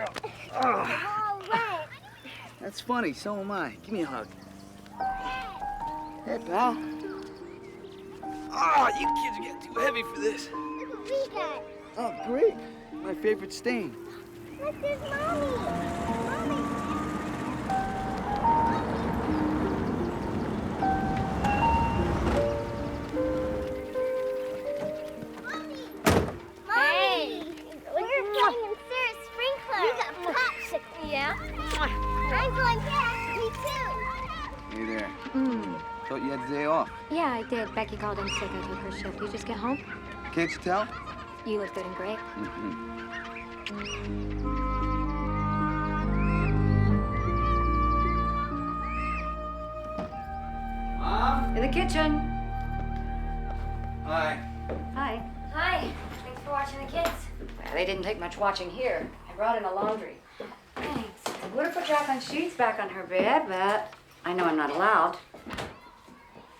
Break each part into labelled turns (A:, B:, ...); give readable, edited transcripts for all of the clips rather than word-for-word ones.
A: go.
B: All right.
A: That's funny, so am I. Give me a hug. Hey, pal. Oh, you kids are getting too heavy for this.
B: Look what we got.
A: Oh, great. My favorite stain.
B: Look, there's Mommy. Mommy. Mommy. We're playing in Sarah's sprinkler. We got popsicles. Yeah? I'm going back. Me too.
A: Hey there. Thought you had the day off.
C: Yeah, I did. Becky called in sick. I took her shift. You just get home?
A: Can't you tell?
C: You look good and great.
A: Mom?
C: In the kitchen.
A: Hi.
C: Hi. Hi. Thanks for watching the kids. Well, they didn't take much watching here. I brought in the laundry. Thanks. I would have put Jacqueline's sheets back on her bed, but I know I'm not allowed.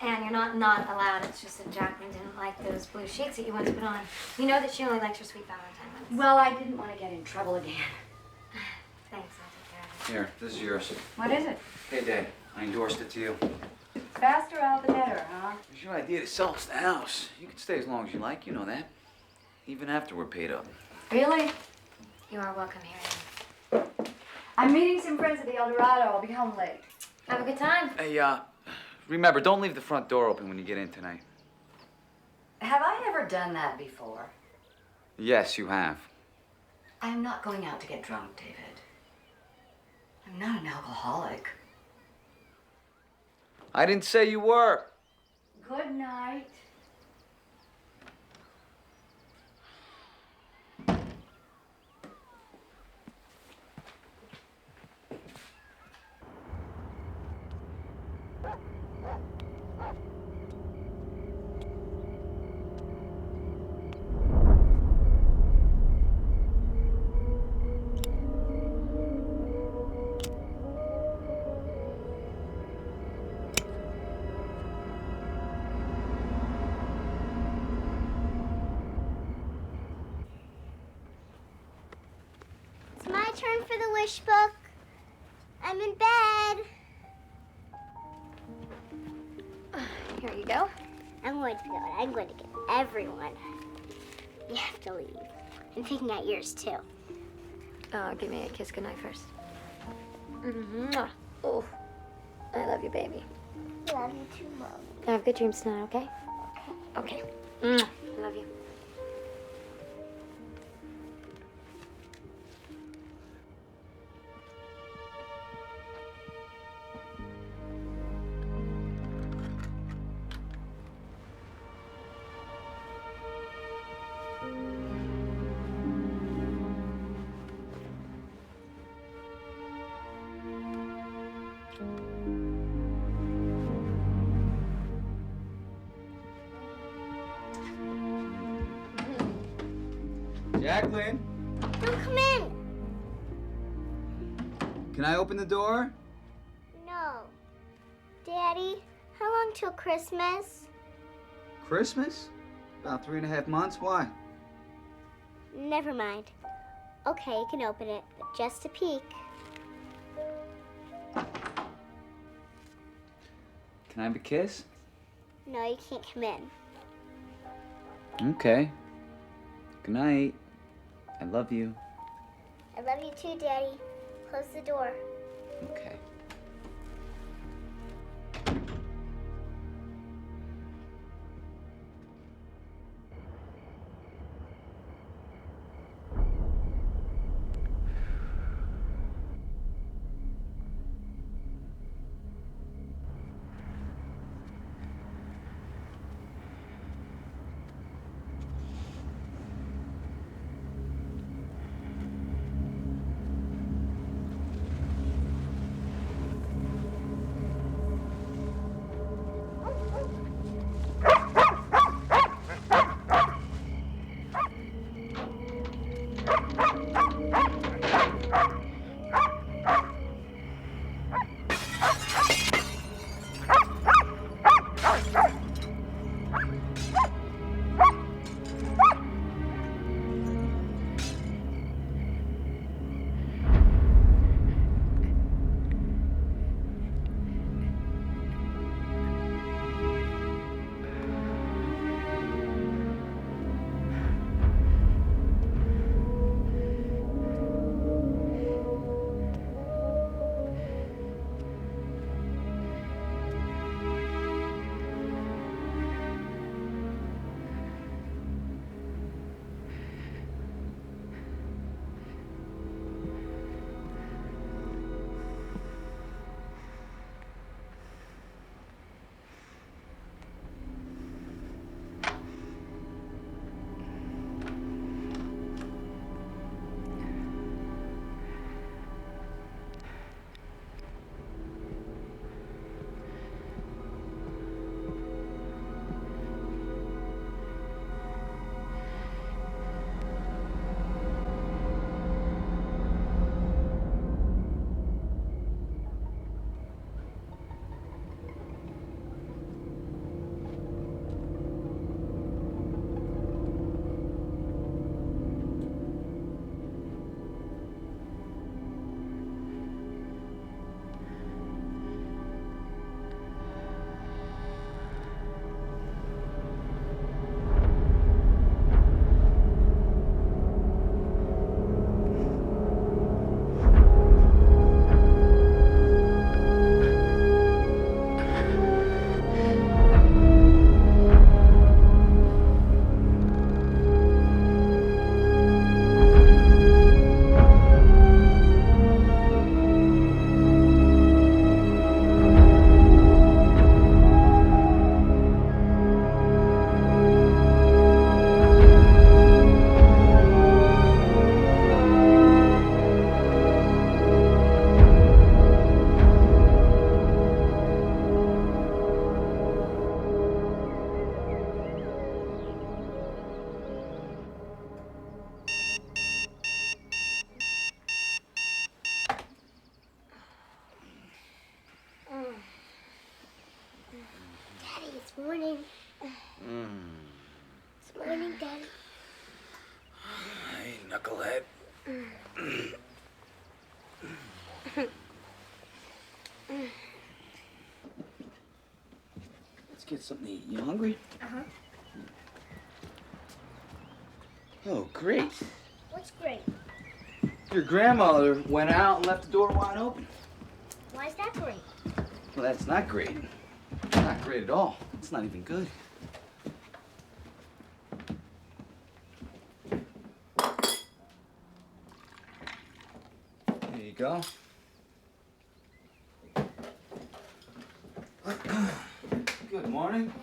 C: And you're not allowed. It's just that Jacqueline didn't like those blue sheets that you once put on. You know that she only likes her sweet Valentine ones.
D: Well, I didn't want to get in trouble again.
C: Thanks, I'll take care of it.
A: Here, this is yours.
C: What is it?
A: Hey, Dad. I endorsed it to you.
C: Faster out the better, huh?
A: It's your idea to sell us the house. You can stay as long as you like, you know that. Even after we're paid up.
C: Really? You are welcome here.
D: I'm meeting some friends at the El Dorado. I'll be home late.
C: Have a good time.
A: Hey, remember, don't leave the front door open when you get in tonight.
D: Have I ever done that before?
A: Yes, you have.
D: I'm not going out to get drunk, David. I'm not an alcoholic.
A: I didn't say you were.
D: Good night.
B: It's my turn for the wish book. I'm in bed.
C: Here you go.
B: I'm going to go and I'm going to get everyone. You have to leave. I'm taking out yours too.
C: Oh, give me a kiss goodnight first. Mwah. Oh, I love you, baby.
B: Love you too, Mom.
C: Have good dreams tonight, okay? Okay. Mwah. I love you.
A: Jacqueline,
B: Don't come in.
A: can I open the door?
B: No. Daddy, how long till Christmas?
A: Christmas? About 3.5 months. Why?
B: Never mind. Okay, you can open it, but just a peek.
A: Can I have a kiss?
B: No, you can't come in.
A: Okay. Good night. I love you.
B: I love you too, Daddy. Close the door.
A: Okay. knucklehead. Let's get something to eat. You hungry?
B: Uh-huh.
A: Oh, great.
B: What's great?
A: Your grandmother went out and left the door wide open.
B: Why is that great?
A: Well, that's not great. Not great at all. It's not even good. There you go. Good morning.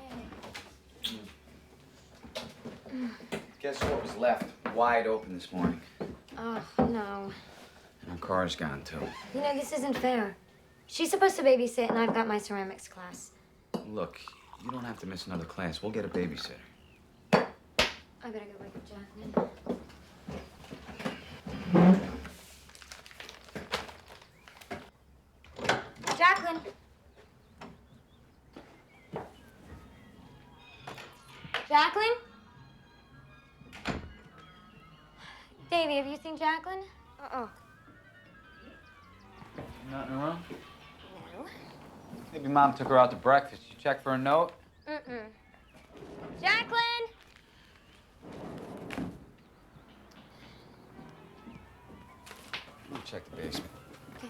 A: Guess what was left wide open this morning?
C: Oh, no.
A: And our car's gone too.
C: You know, this isn't fair. She's supposed to babysit, and I've got my ceramics class.
A: Look, you don't have to miss another class. We'll get a babysitter.
C: I better go wake up Jacqueline. Jacqueline! Jacqueline? Davy, have you seen Jacqueline? Uh-uh.
A: Nothing wrong?
C: No.
A: Maybe Mom took her out to breakfast. You check for a note?
C: Mm-mm. Jacqueline!
A: Let me check the basement.
C: Okay.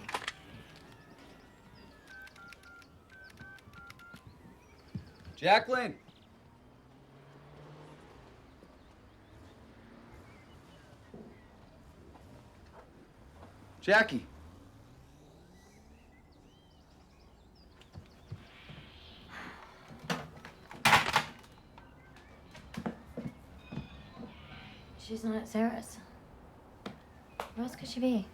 A: Jacqueline! Jackie!
C: She's not at Sarah's. Where else could she be?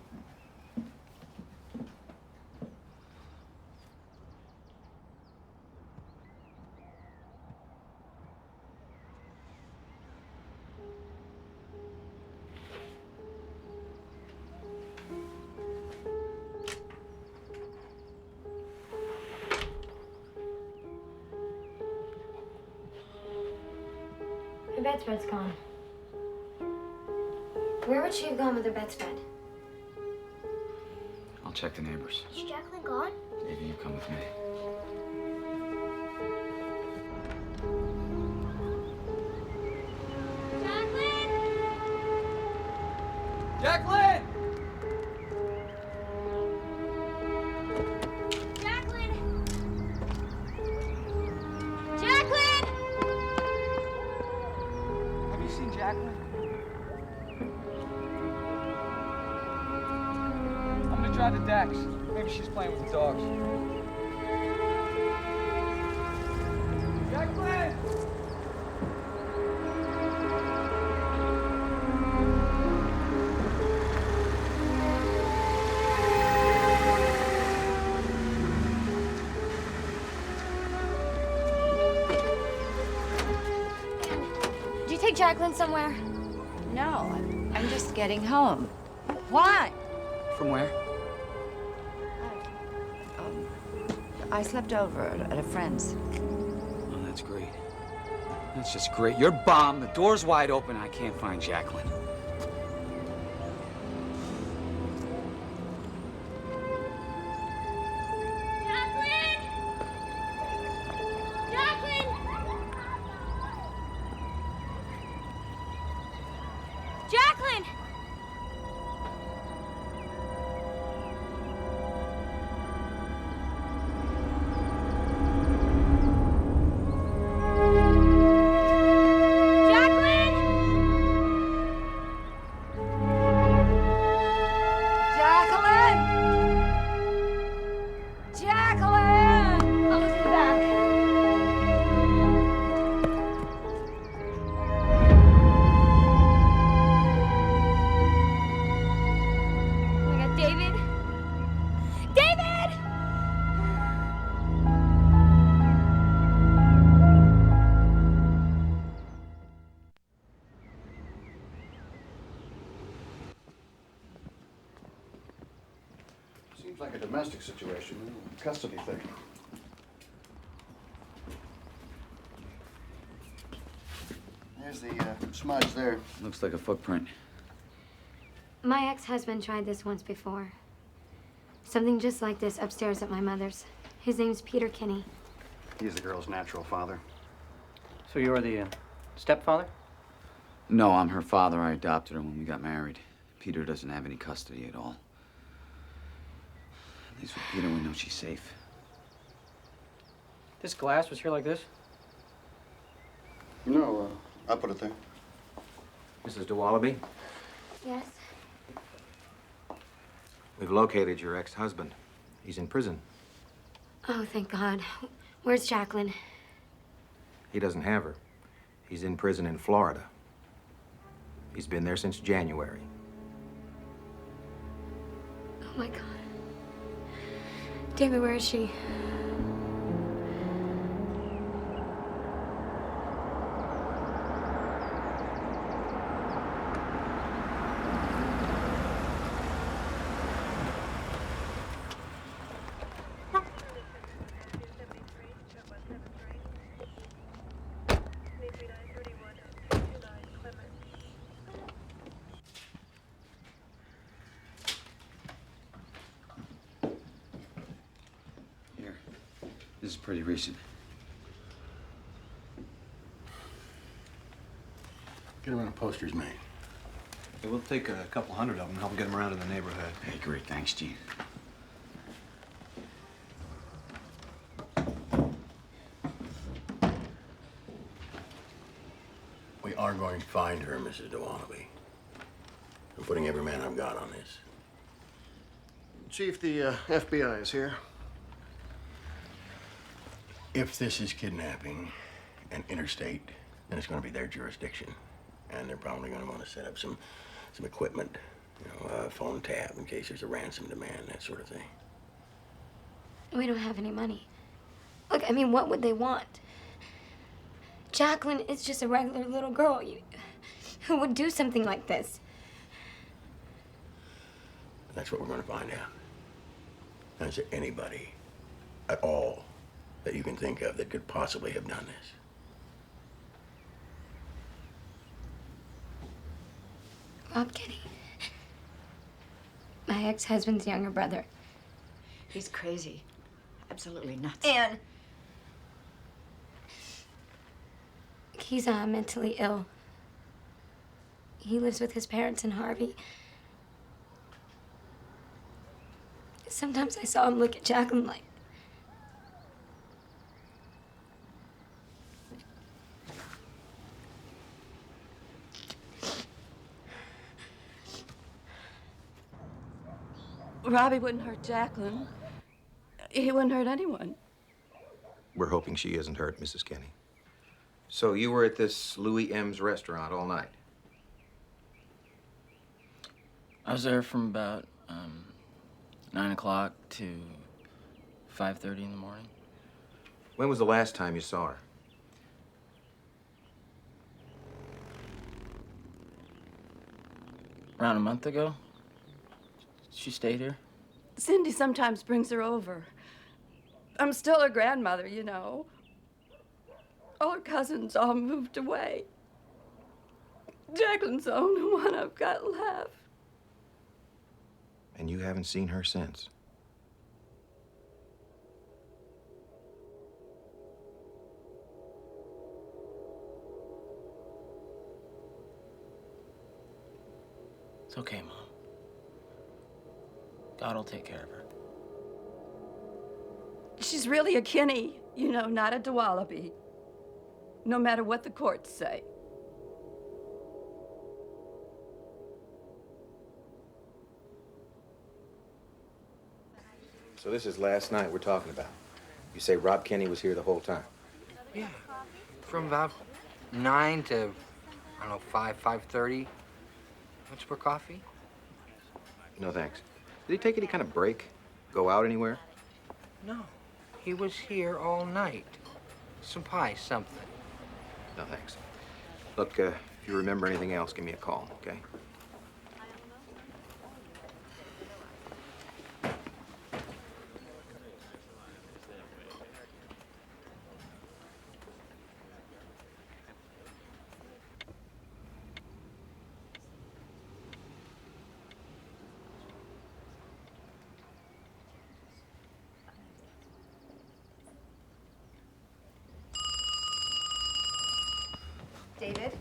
C: Her bedspread's gone. Where would she have gone with her bedspread?
A: I'll check the neighbors.
B: Is Jacqueline gone?
A: Maybe you come with me.
B: Jacqueline!
A: Jacqueline!
B: Jacqueline! Jacqueline!
A: Have you seen Jacqueline? I'm gonna drive to Dax. Maybe she's playing with the dogs. Jacqueline!
C: Did you take Jacqueline somewhere?
D: No, I'm just getting home. Why?
A: From where?
D: I slept over at a friend's.
A: Oh, that's great. That's just great. You're bombed. The door's wide open. I can't find Jacqueline.
B: Jacqueline! Jacqueline! Jacqueline!
E: Seems like a domestic situation, a custody thing. There's the smudge there.
A: Looks like a footprint.
C: My ex-husband tried this once before. Something just like this upstairs at my mother's. His name's Peter Kinney.
E: He's the girl's natural father.
F: So you're the stepfather?
A: No, I'm her father. I adopted her when we got married. Peter doesn't have any custody at all. At least with Peter, we know she's safe.
F: This glass was here like this?
E: No, I put it there.
G: Mrs. DeWallaby,
C: Yes?
G: we've located your ex-husband. He's in prison.
C: Oh, thank God. Where's Jacqueline?
G: He doesn't have her. He's in prison in Florida. He's been there since January.
C: Oh, my God. David, where is she?
A: Here. This is pretty recent.
E: Get around posters made.
H: Yeah, we'll take a couple hundred of them and help get them around in the neighborhood.
A: Hey, great. Thanks, Gene.
I: We are going to find her, Mrs. DeWallaby. I'm putting every man I've got on this.
E: Chief, the FBI is here.
I: If this is kidnapping and interstate, then it's going to be their jurisdiction. And they're probably going to want to set up some equipment, you know, a phone tab in case there's a ransom demand, that sort of thing.
C: We don't have any money. Look, I mean, what would they want? Jacqueline is just a regular little girl who would do something like this.
I: That's what we're going to find out. And is there anybody at all that you can think of that could possibly have done this?
C: Rob Kinney. My ex-husband's younger brother.
D: He's crazy. Absolutely nuts.
C: And he's mentally ill. He lives with his parents in Harvey. Sometimes I saw him look at Jacqueline like...
J: Robbie wouldn't hurt Jacqueline. He wouldn't hurt anyone.
G: We're hoping she isn't hurt, Mrs. Kinney. So you were at this Louis M's restaurant all night?
F: I was there from about 9 o'clock to 5:30 in the morning.
G: When was the last time you saw her?
F: Around a month ago. She stayed here.
J: Cindy sometimes brings her over. I'm still her grandmother, you know. All her cousins all moved away. Jacqueline's the only one I've got left.
G: And you haven't seen her since?
F: It's okay, Mom. God will take care of her.
J: She's really a Kinney, you know, not a DeWallaby. No matter what the courts say.
G: So this is last night we're talking about. You say Rob Kinney was here the whole time?
K: Yeah, from about 9 to, I don't know, 5:30. Want some more coffee?
G: No, thanks. Did he take any kind of break? Go out anywhere?
K: No, he was here all night. Some pie, something.
G: No, thanks. Look, if you remember anything else, give me a call, okay?
C: David.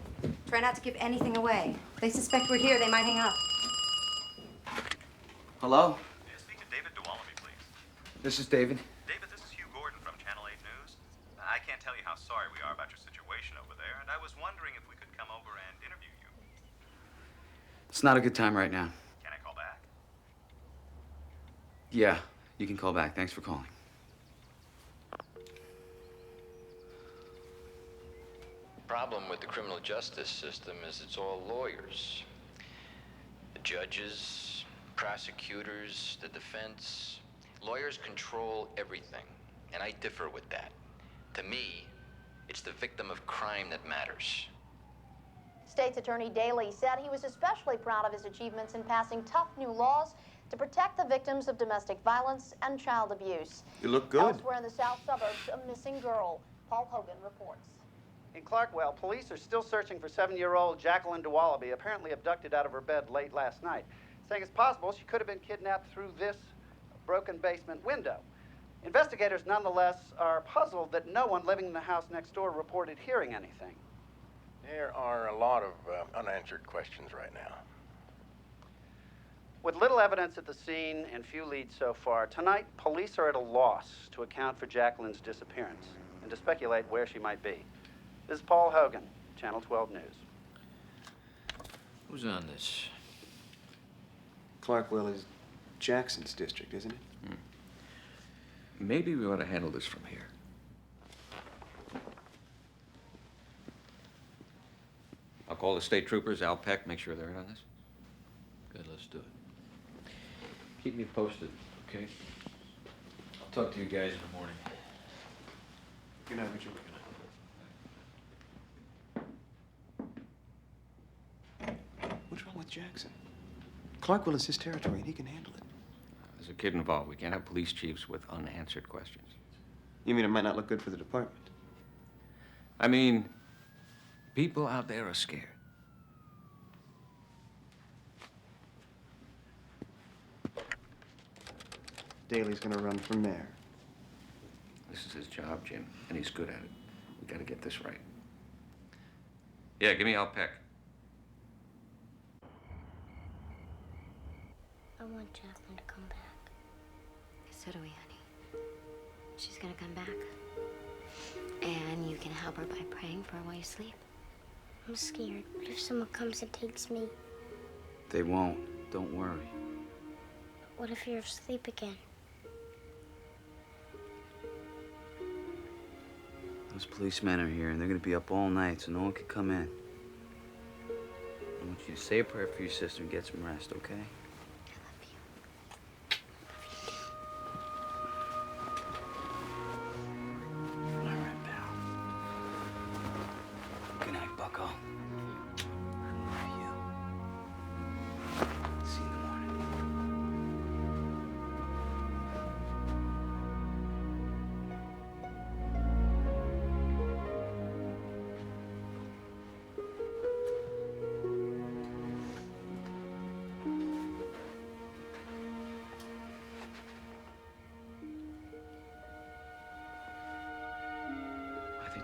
C: Try not to give anything away. If they suspect we're here, they might hang up.
A: Hello?
L: May I speak to David Duwalaby, please?
A: This is David.
L: David, this is Hugh Gordon from Channel 8 News. I can't tell you how sorry we are about your situation over there, and I was wondering if we could come over and interview you.
A: It's not a good time right now.
L: Can I call back?
A: Yeah, you can call back. Thanks for calling.
F: Problem with the criminal justice system is it's all lawyers. The judges, prosecutors, the defense. Lawyers control everything, and I differ with that. To me, it's the victim of crime that matters.
M: State's Attorney Daley said he was especially proud of his achievements in passing tough new laws to protect the victims of domestic violence and child abuse.
E: You look good.
M: Elsewhere in the south suburbs, a missing girl. Paul Hogan reports.
N: In Clarkwell, police are still searching for 7-year-old Jacqueline Duwalaby, apparently abducted out of her bed late last night, saying it's possible she could have been kidnapped through this broken basement window. Investigators, nonetheless, are puzzled that no one living in the house next door reported hearing anything.
I: There are a lot of unanswered questions right now.
N: With little evidence at the scene and few leads so far, tonight police are at a loss to account for Jacqueline's disappearance and to speculate where she might be. This is Paul Hogan, Channel 12 News.
F: Who's on this?
E: Clarkwell is Jackson's district, isn't it?
A: Maybe we ought to handle this from here. I'll call the state troopers, Al Peck, make sure they're in on this. Good, let's do it. Keep me posted, okay? I'll talk to you guys in the morning.
E: Good night, Richard. What's wrong with Jackson? Clarkwell is his territory, and he can handle it.
A: There's a kid involved. We can't have police chiefs with unanswered questions.
E: You mean it might not look good for the department?
A: I mean, people out there are scared.
E: Daley's gonna run for mayor.
A: This is his job, Jim, and he's good at it. We gotta get this right. Yeah, give me Al Peck.
B: I want Jacqueline to come back.
D: So do we, honey. She's gonna come back. And you can help her by praying for her while you sleep.
B: I'm scared. What if someone comes and takes me?
A: They won't. Don't worry.
B: What if you're asleep again?
A: Those policemen are here, and they're gonna be up all night, so no one can come in. I want you to say a prayer for your sister and get some rest, okay?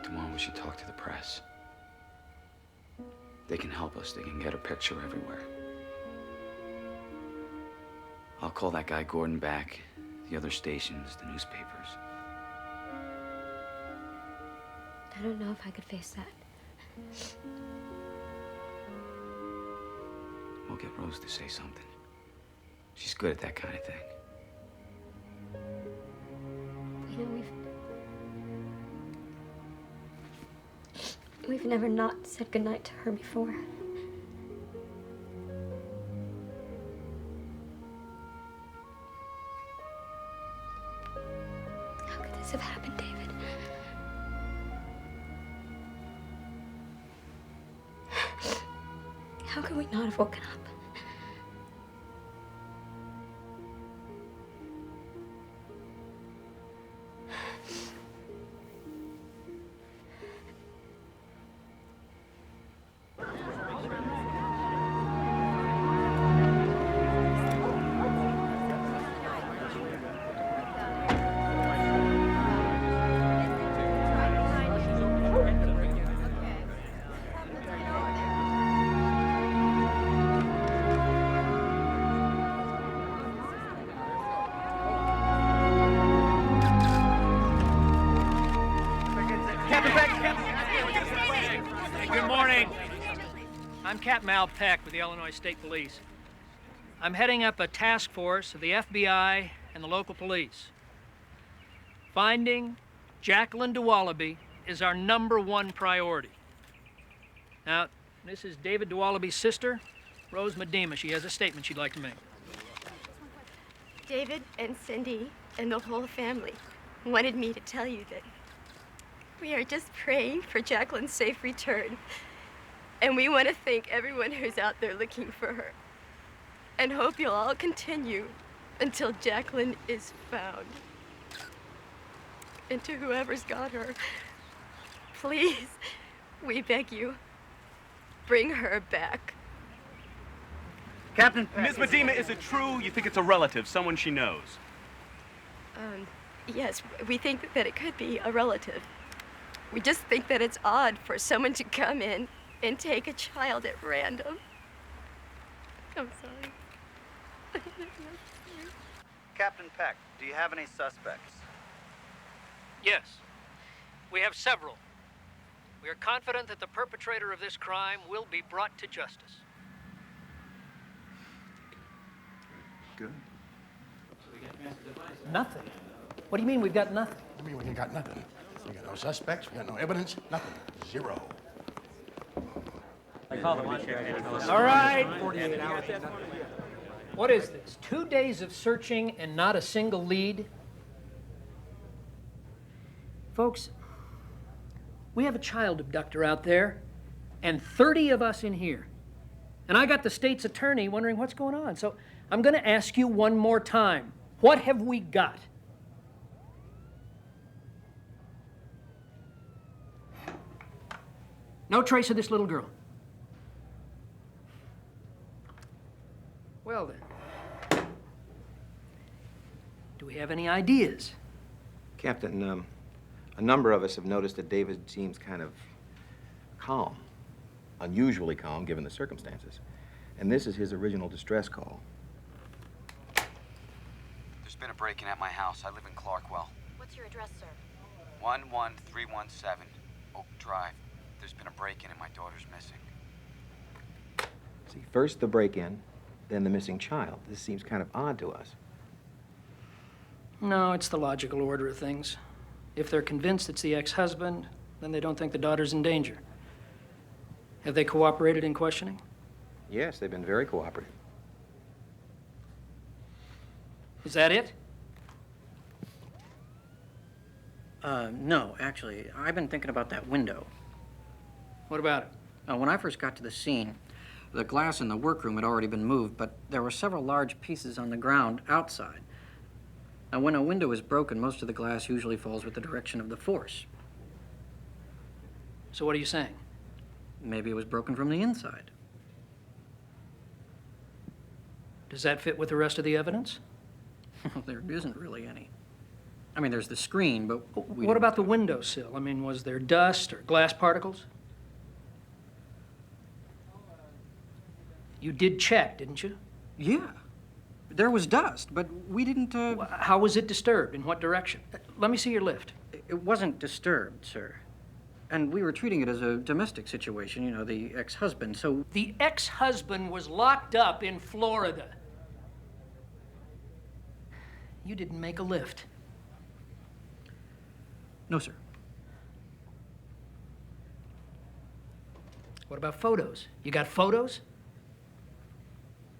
A: Tomorrow we should talk to the press. They can help us. They can get a picture everywhere. I'll call that guy Gordon back, the other stations, the newspapers.
D: I don't know if I could face that.
A: We'll get Rose to say something. She's good at that kind of thing.
D: You know, we've never not said goodnight to her before. How could this have happened, David? How could we not have woken up?
O: I'm Captain Al Peck with the Illinois State Police. I'm heading up a task force of the FBI and the local police. Finding Jacqueline DeWallaby is our #1 priority. Now, this is David DeWallaby's sister, Rose Medema. She has a statement she'd like to make.
P: David and Cindy and the whole family wanted me to tell you that we are just praying for Jacqueline's safe return. And we want to thank everyone who's out there looking for her. And hope you'll all continue until Jacqueline is found. And to whoever's got her, please, we beg you, bring her back.
L: Captain, Ms. Medema, is it true you think it's a relative, someone she knows?
P: Yes, we think that it could be a relative. We just think that it's odd for someone to come in and take a child at random. I'm sorry.
N: Captain Peck, do you have any suspects?
O: Yes, we have several. We are confident that the perpetrator of this crime will be brought to justice.
E: Good.
O: Nothing? What do you mean we've got nothing?
I: I mean, we ain't got nothing. We got no suspects, we got no evidence, nothing. Zero.
O: All right. What is this? 2 days of searching and not a single lead? Folks, we have a child abductor out there and 30 of us in here. And I got the state's attorney wondering what's going on. So I'm going to ask you one more time. What have we got? No trace of this little girl. Well then, do we have any ideas?
G: Captain, a number of us have noticed that David seems kind of calm, unusually calm given the circumstances. And this is his original distress call.
K: There's been a break-in at my house. I live in Clarkwell.
M: What's your address, sir?
K: 11317 Oak Drive. There's been a break-in and my daughter's missing.
G: See, first the break-in, then the missing child. This seems kind of odd to us.
O: No, it's the logical order of things. If they're convinced it's the ex-husband, then they don't think the daughter's in danger. Have they cooperated in questioning?
G: Yes, they've been very cooperative.
O: Is that it?
Q: No, actually. I've been thinking about that window.
O: What about it?
Q: When I first got to the scene, the glass in the workroom had already been moved, but there were several large pieces on the ground outside. Now, when a window is broken, most of the glass usually falls with the direction of the force.
O: So what are you saying?
Q: Maybe it was broken from the inside.
O: Does that fit with the rest of the evidence?
Q: There isn't really any. I mean, there's the screen, but
O: What about the windowsill? I mean, was there dust or glass particles? You did check, didn't you?
Q: Yeah. There was dust, but we didn't,
O: How was it disturbed? In what direction? Let me see your lift.
Q: It wasn't disturbed, sir. And we were treating it as a domestic situation, you know, the ex-husband, so...
O: The ex-husband was locked up in Florida. You didn't make a lift.
Q: No, sir.
O: What about photos? You got photos?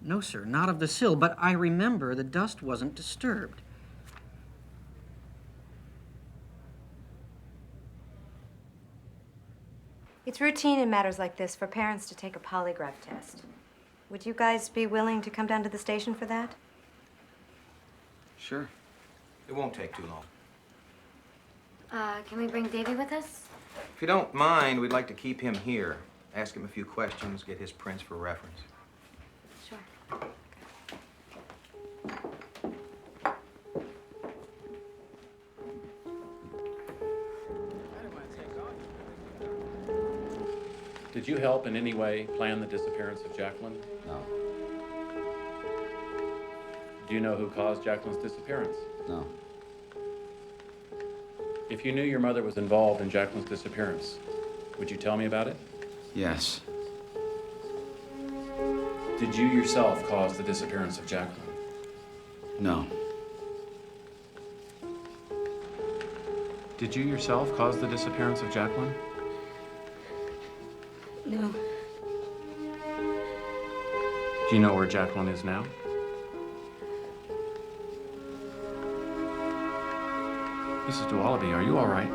Q: No, sir, not of the sill, but I remember the dust wasn't disturbed.
C: It's routine in matters like this for parents to take a polygraph test. Would you guys be willing to come down to the station for that?
G: Sure. It won't take too long.
D: Can we bring Davy with us?
G: If you don't mind, we'd like to keep him here. Ask him a few questions, get his prints for reference.
D: Sure.
R: Did you help in any way plan the disappearance of Jacqueline?
S: No.
R: Do you know who caused Jacqueline's disappearance?
S: No.
R: If you knew your mother was involved in Jacqueline's disappearance, would you tell me about it?
S: Yes.
R: Did you yourself cause the disappearance of Jacqueline?
S: No.
R: Did you yourself cause the disappearance of Jacqueline?
P: No.
R: Do you know where Jacqueline is now? Mrs. Dualaby, are you all right?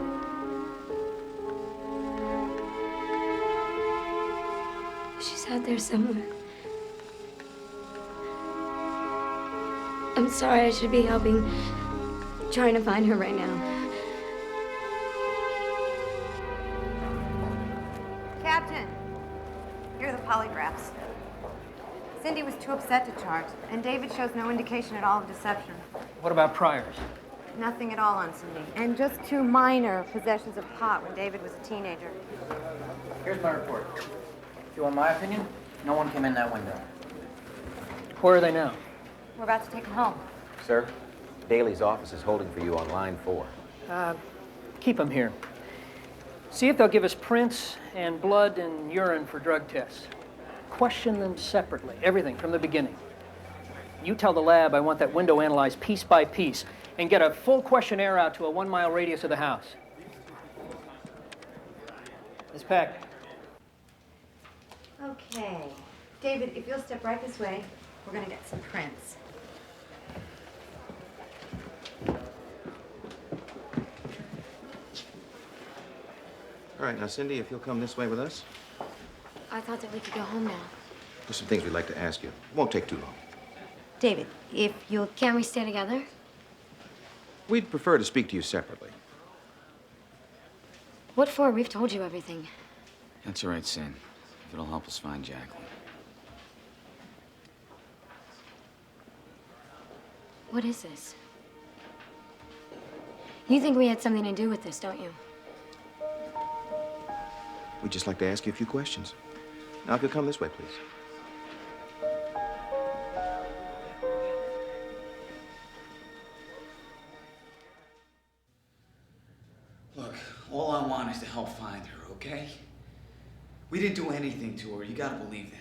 P: She's out there somewhere. I'm sorry, I should be helping, trying to find her right now.
T: Captain, here are the polygraphs. Cindy was too upset to charge, and David shows no indication at all of deception.
O: What about priors?
T: Nothing at all on Cindy, and just 2 minor possessions of pot when David was a teenager.
Q: Here's my report. If you want my opinion, no one came in that window.
O: Where are they now?
T: We're about to take him home.
G: Sir, Daly's office is holding for you on line 4.
O: Keep them here. See if they'll give us prints and blood and urine for drug tests. Question them separately, everything from the beginning. You tell the lab I want that window analyzed piece by piece and get a full questionnaire out to a 1-mile radius of the house. Miss Peck.
T: Okay. David, if you'll step right this way, we're going to get some prints.
G: All right, now, Cindy, if you'll come this way with us.
D: I thought that we could go home now.
G: There's some things we'd like to ask you. It won't take too long.
T: David, if you'll...
D: Can't we stay together?
G: We'd prefer to speak to you separately.
D: What for? We've told you everything.
S: That's all right, Sam. If it'll help us find Jacqueline.
D: What is this? You think we had something to do with this, don't you?
G: We'd just like to ask you a few questions. Now, if you'll come this way, please.
S: Look, all I want is to help find her, okay? We didn't do anything to her. You gotta believe that.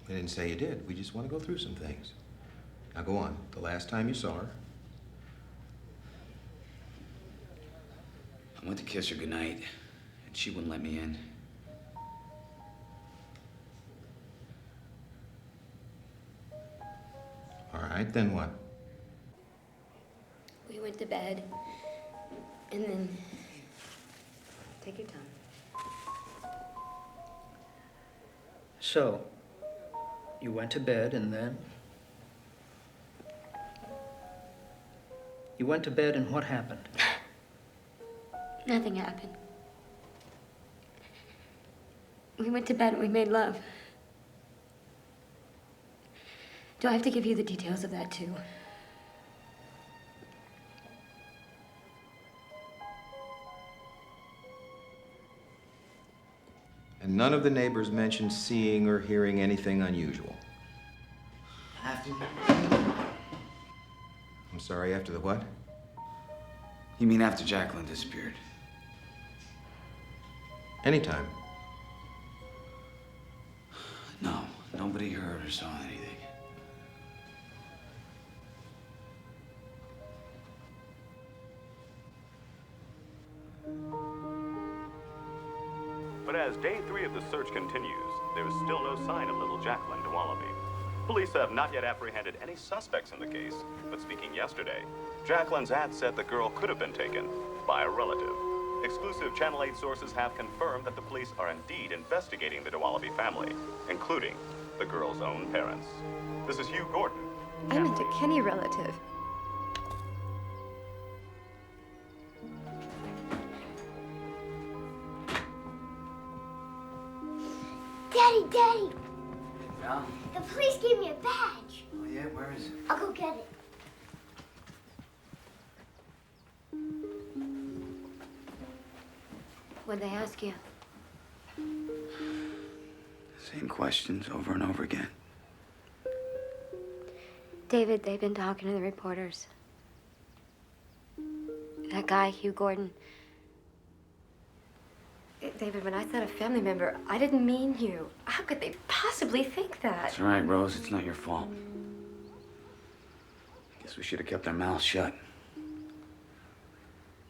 G: We didn't say you did. We just want to go through some things. Now, go on. The last time you saw her.
S: I went to kiss her goodnight, and she wouldn't let me in.
G: All right, then what?
D: We went to bed, and then...
T: Take your time.
O: So, you went to bed and then? You went to bed and what happened?
D: Nothing happened. We went to bed and we made love. Do I have to give you the details of that, too?
G: And none of the neighbors mentioned seeing or hearing anything unusual.
S: After...
G: I'm sorry, after the what?
S: You mean after Jacqueline disappeared?
G: Anytime.
S: No, nobody heard or saw anything.
L: But as day 3 of the search continues, there is still no sign of little Jacqueline Doherty. Police have not yet apprehended any suspects in the case, but speaking yesterday, Jacqueline's aunt said the girl could have been taken by a relative. Exclusive Channel 8 sources have confirmed that the police are indeed investigating the Doherty family, including the girl's own parents. This is Hugh Gordon.
P: I meant a Kenny relative.
B: Daddy, Daddy,
S: Yeah?
B: the police gave me a badge.
S: Oh, yeah? Where is it?
B: I'll go get it.
D: What'd they ask you?
S: Same questions over and over again.
D: David, they've been talking to the reporters. That guy, Hugh Gordon. David, when I said a family member, I didn't mean you.
P: How could they possibly think that?
S: That's right, Rose. It's not your fault. Guess we should have kept our mouths shut.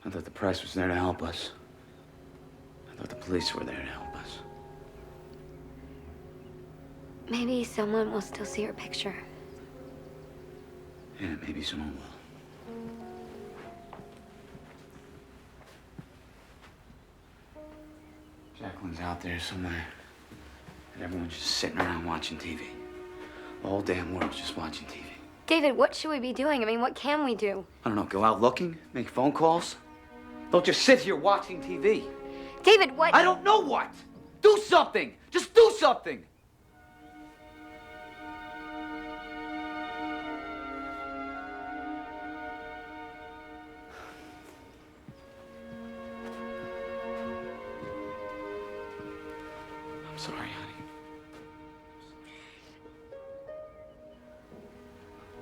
S: I thought the press was there to help us. I thought the police were there to help us.
D: Maybe someone will still see her picture.
S: Yeah, maybe someone will. Jacqueline's out there somewhere. And everyone's just sitting around watching TV. The whole damn world's just watching TV.
D: David, what should we be doing? I mean, what can we do?
S: I don't know, go out looking? Make phone calls? Don't just sit here watching TV.
D: David, what?
S: I don't know what! Do something! Just do something! I'm sorry, honey.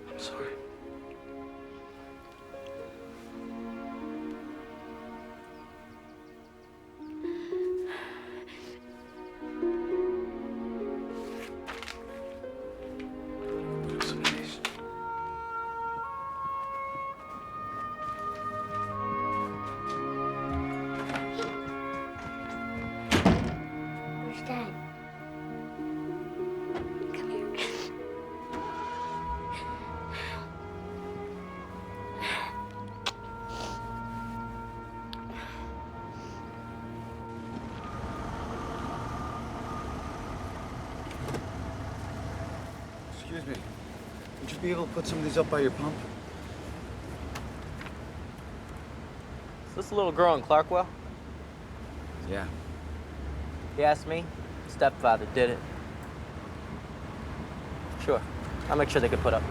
S: I'm sorry.
D: Where's Dad? Come here.
E: Excuse me. Would you be able to put some of these up by your pump?
U: Is this the little girl in Clarkwell?
S: Yeah.
U: He asked me. Stepfather did it. Sure. I'll make sure they can put up.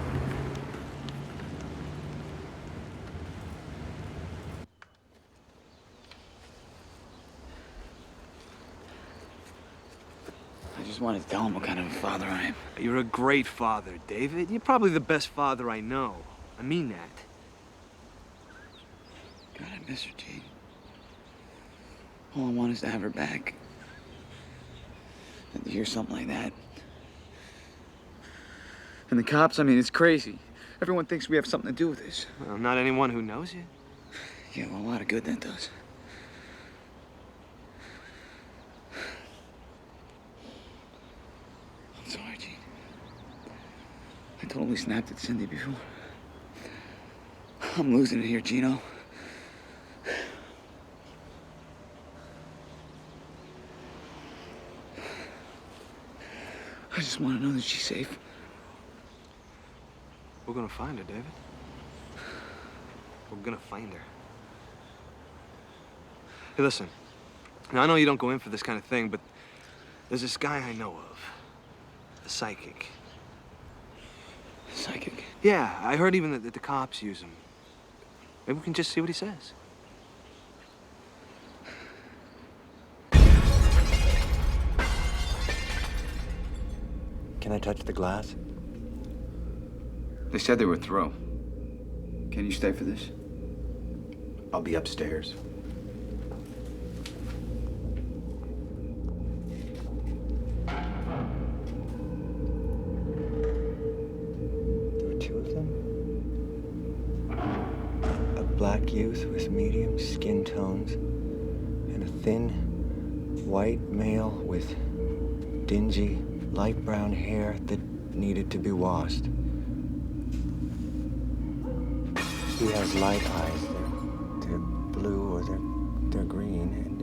S: I just wanted to tell him what kind of a father I am.
E: You're a great father, David. You're probably the best father I know. I mean that.
S: God, I miss her, Gene. All I want is to have her back. And to hear something like that. And the cops, I mean, it's crazy. Everyone thinks we have something to do with this.
E: Well, not anyone who knows you.
S: Yeah, well, a lot of good that does. I'm sorry, Gene. I totally snapped at Cindy before. I'm losing it here, Gino. I just want to know that she's safe.
E: We're gonna find her, David. We're gonna find her. Hey, listen. Now, I know you don't go in for this kind of thing, but there's this guy I know of. A psychic.
S: Psychic?
E: Yeah, I heard even that the cops use him. Maybe we can just see what he says.
V: Can I touch the glass?
W: They said they were through. Can you stay for this?
V: I'll be upstairs. There were two of them. A black youth with medium skin tones and a thin, white male with dingy, light brown hair that needed to be washed. He has light eyes. They're blue or they're green, and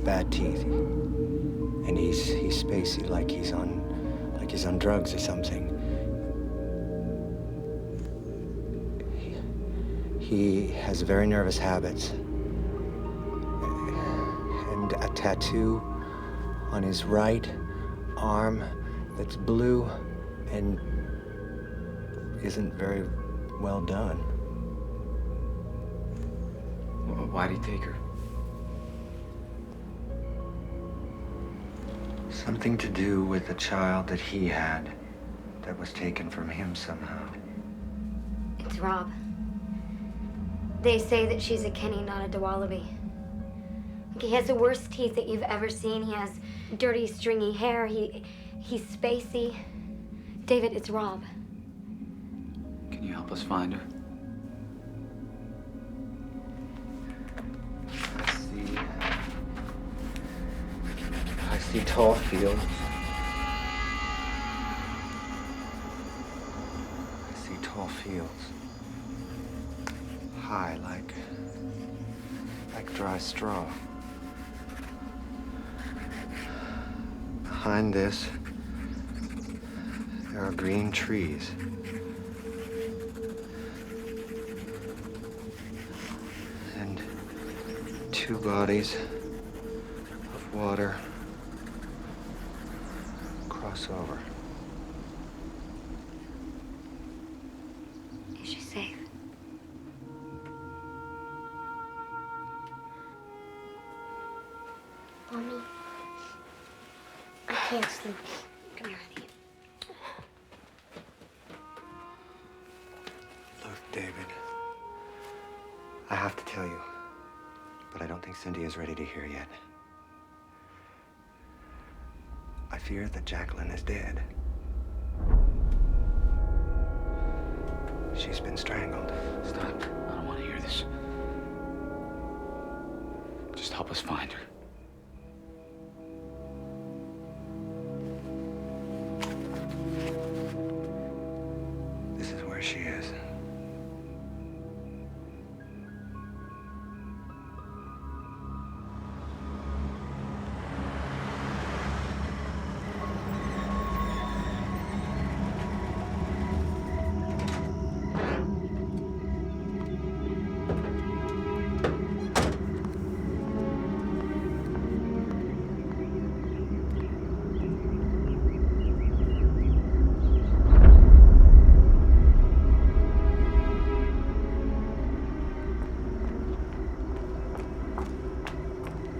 V: bad teeth. And he's spacey, like he's on drugs or something. He has very nervous habits and a tattoo on his right arm that's blue and isn't very well done.
S: Why'd he take her?
V: Something to do with the child that he had that was taken from him somehow.
D: It's Rob. They say that she's a Kenny, not a Dualaby. He has the worst teeth that you've ever seen. He has dirty, stringy hair. He's spacey. David, it's Rob.
W: Can you help us find her?
V: I see tall fields. I see tall fields. High, like dry straw. Behind this, there are green trees. And two bodies of water cross over.
D: Is she safe? Mommy, I can't sleep. Come here, honey.
V: Look, David, I have to tell you, but I don't think Cindy is ready to hear yet. I fear that Jacqueline is dead. She's been strangled.
W: Stop. I don't want to hear this. Just help us find her.
V: This is where she is.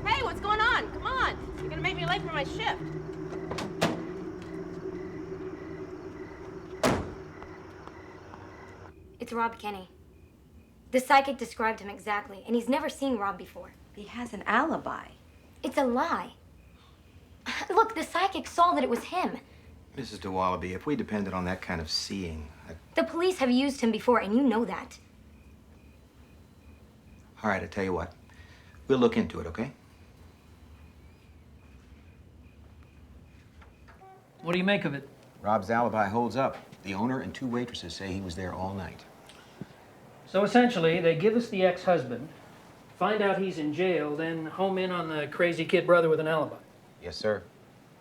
F: Hey, what's going on? Come on. You're gonna make me late for my shift.
D: It's Rob Kenny. The psychic described him exactly, and he's never seen Rob before.
T: He has an alibi.
D: It's a lie. Look, the psychic saw that it was him.
G: Mrs. de Wallaby, if we depended on that kind of seeing...
D: The police have used him before, and you know that.
G: All right, I tell you what. We'll look into it, okay?
O: What do you make of it?
G: Rob's alibi holds up. The owner and two waitresses say he was there all night.
O: So essentially, they give us the ex-husband, find out he's in jail, then home in on the crazy kid brother with an alibi.
G: Yes, sir.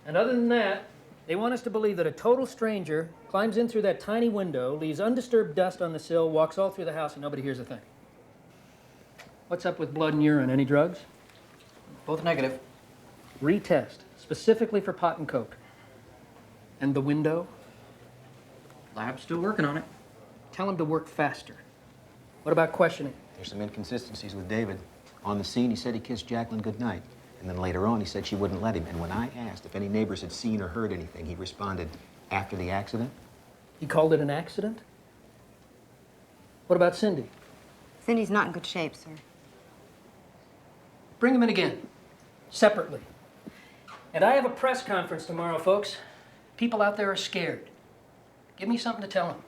O: And other than that, they want us to believe that a total stranger climbs in through that tiny window, leaves undisturbed dust on the sill, walks all through the house, and nobody hears a thing. What's up with blood and urine? Any drugs?
Q: Both negative.
O: Retest, specifically for pot and coke. And the window?
Q: Lab's still working on it.
O: Tell him to work faster. What about questioning?
G: There's some inconsistencies with David. On the scene, he said he kissed Jacqueline goodnight. And then later on, he said she wouldn't let him. And when I asked if any neighbors had seen or heard anything, he responded, after the accident.
O: He called it an accident? What about Cindy?
T: Cindy's not in good shape, sir.
O: Bring him in again, separately. And I have a press conference tomorrow, folks. People out there are scared. Give me something to tell them.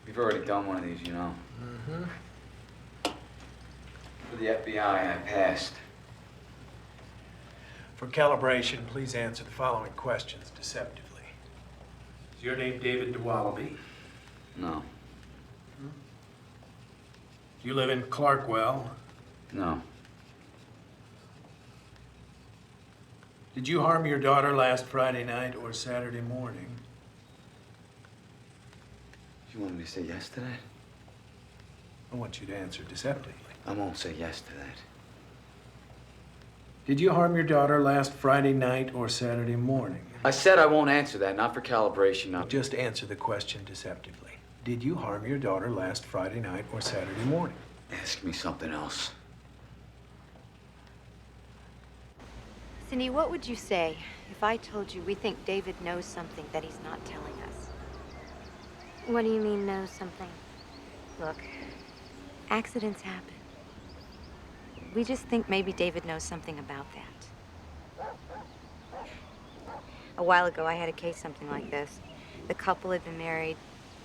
W: We've already done one of these, you know. For the FBI, I passed.
H: For calibration, please answer the following questions deceptively. Is your name David de Wallaby?
W: No.
H: Do you live in Clarkwell?
W: No.
H: Did you harm your daughter last Friday night or Saturday morning?
W: You want me to say yes to that?
H: I want you to answer deceptively.
W: I won't say yes to that.
H: Did you harm your daughter last Friday night or Saturday morning?
W: I said I won't answer that, not for calibration. Not
H: Just answer the question deceptively. Did you harm your daughter last Friday night or Saturday morning?
W: Ask me something else.
T: Cindy, what would you say if I told you we think David knows something that he's not telling us?
D: What do you mean, know something?
T: Look, accidents happen. We just think maybe David knows something about that. A while ago, I had a case something like this. The couple had been married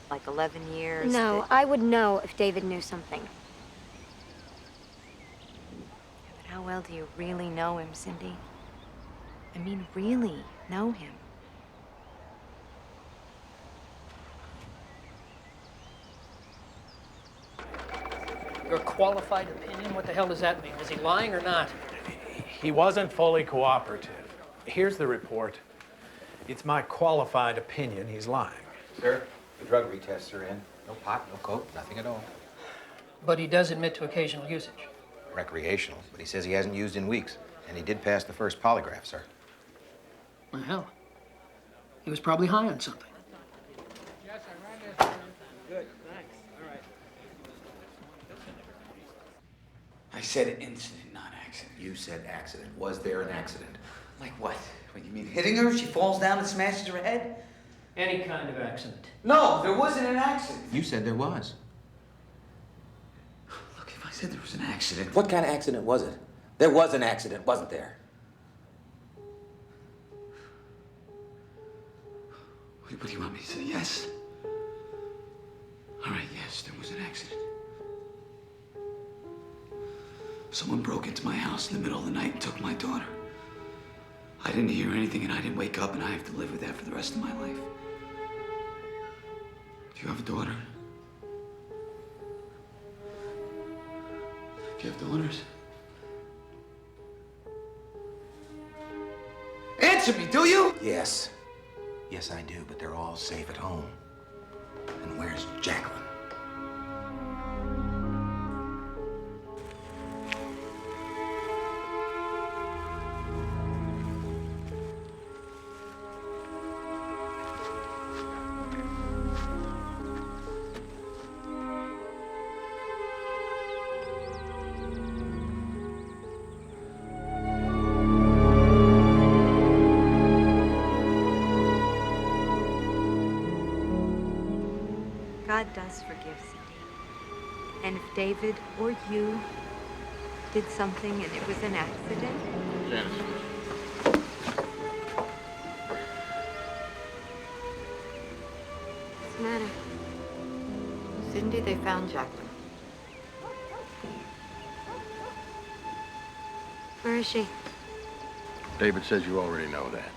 T: like 11 years.
D: No, I would know if David knew something.
T: But how well do you really know him, Cindy? I mean, really know him.
O: Your qualified opinion? What the hell does that mean? Was he lying or not?
H: He wasn't fully cooperative. Here's the report. It's my qualified opinion he's lying.
G: Sir, the drug retests are in. No pot, no coke, nothing at all.
O: But he does admit to occasional usage.
G: Recreational, but he says he hasn't used in weeks. And he did pass the first polygraph, sir.
O: Well, hell, he was probably high on something.
S: Good, thanks. All right. I said incident, not accident.
G: You said accident. Was there an accident?
S: Like what? What, you mean hitting her? She falls down and smashes her head?
O: Any kind of accident.
S: No, there wasn't an accident.
G: You said there was.
S: Look, if I said there was an accident...
G: What kind of accident was it? There was an accident, wasn't there?
S: What do you want me to say? Yes? All right, yes, there was an accident. Someone broke into my house in the middle of the night and took my daughter. I didn't hear anything and I didn't wake up and I have to live with that for the rest of my life. Do you have a daughter? Do you have daughters? Answer me, do you?
G: Yes. Yes, I do, but they're all safe at home. And where's Jacqueline?
T: God does forgive, Cindy. And if David or you did something and it was an accident...
I: Janice.
T: What's the matter?
A: Cindy, they found Jacqueline.
T: Where is she?
I: David says you already know that.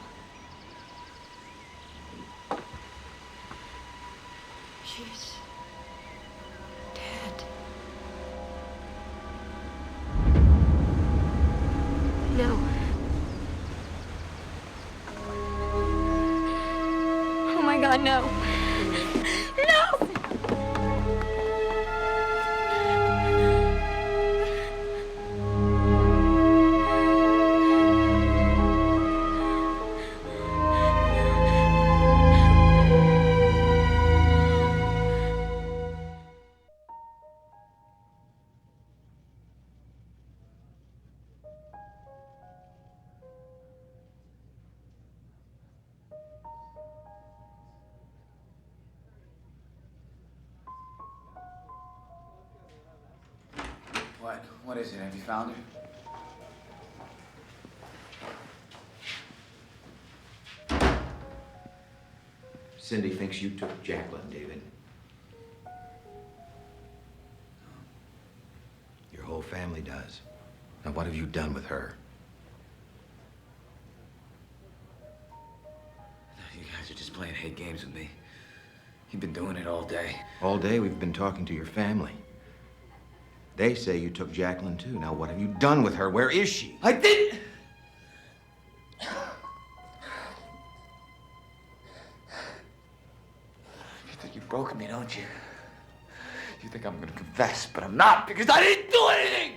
A: She's dead.
D: No. Oh my God, no. No!
S: What is it? Have you found her?
G: Cindy thinks you took Jacqueline, David. Your whole family does. Now, what have you done with her?
S: You guys are just playing hate games with me. You've been doing it all day.
G: All day we've been talking to your family. They say you took Jacqueline, too. Now, what have you done with her? Where is she?
S: I didn't! You think you've broken me, don't you? You think I'm gonna confess, but I'm not, because I didn't do anything!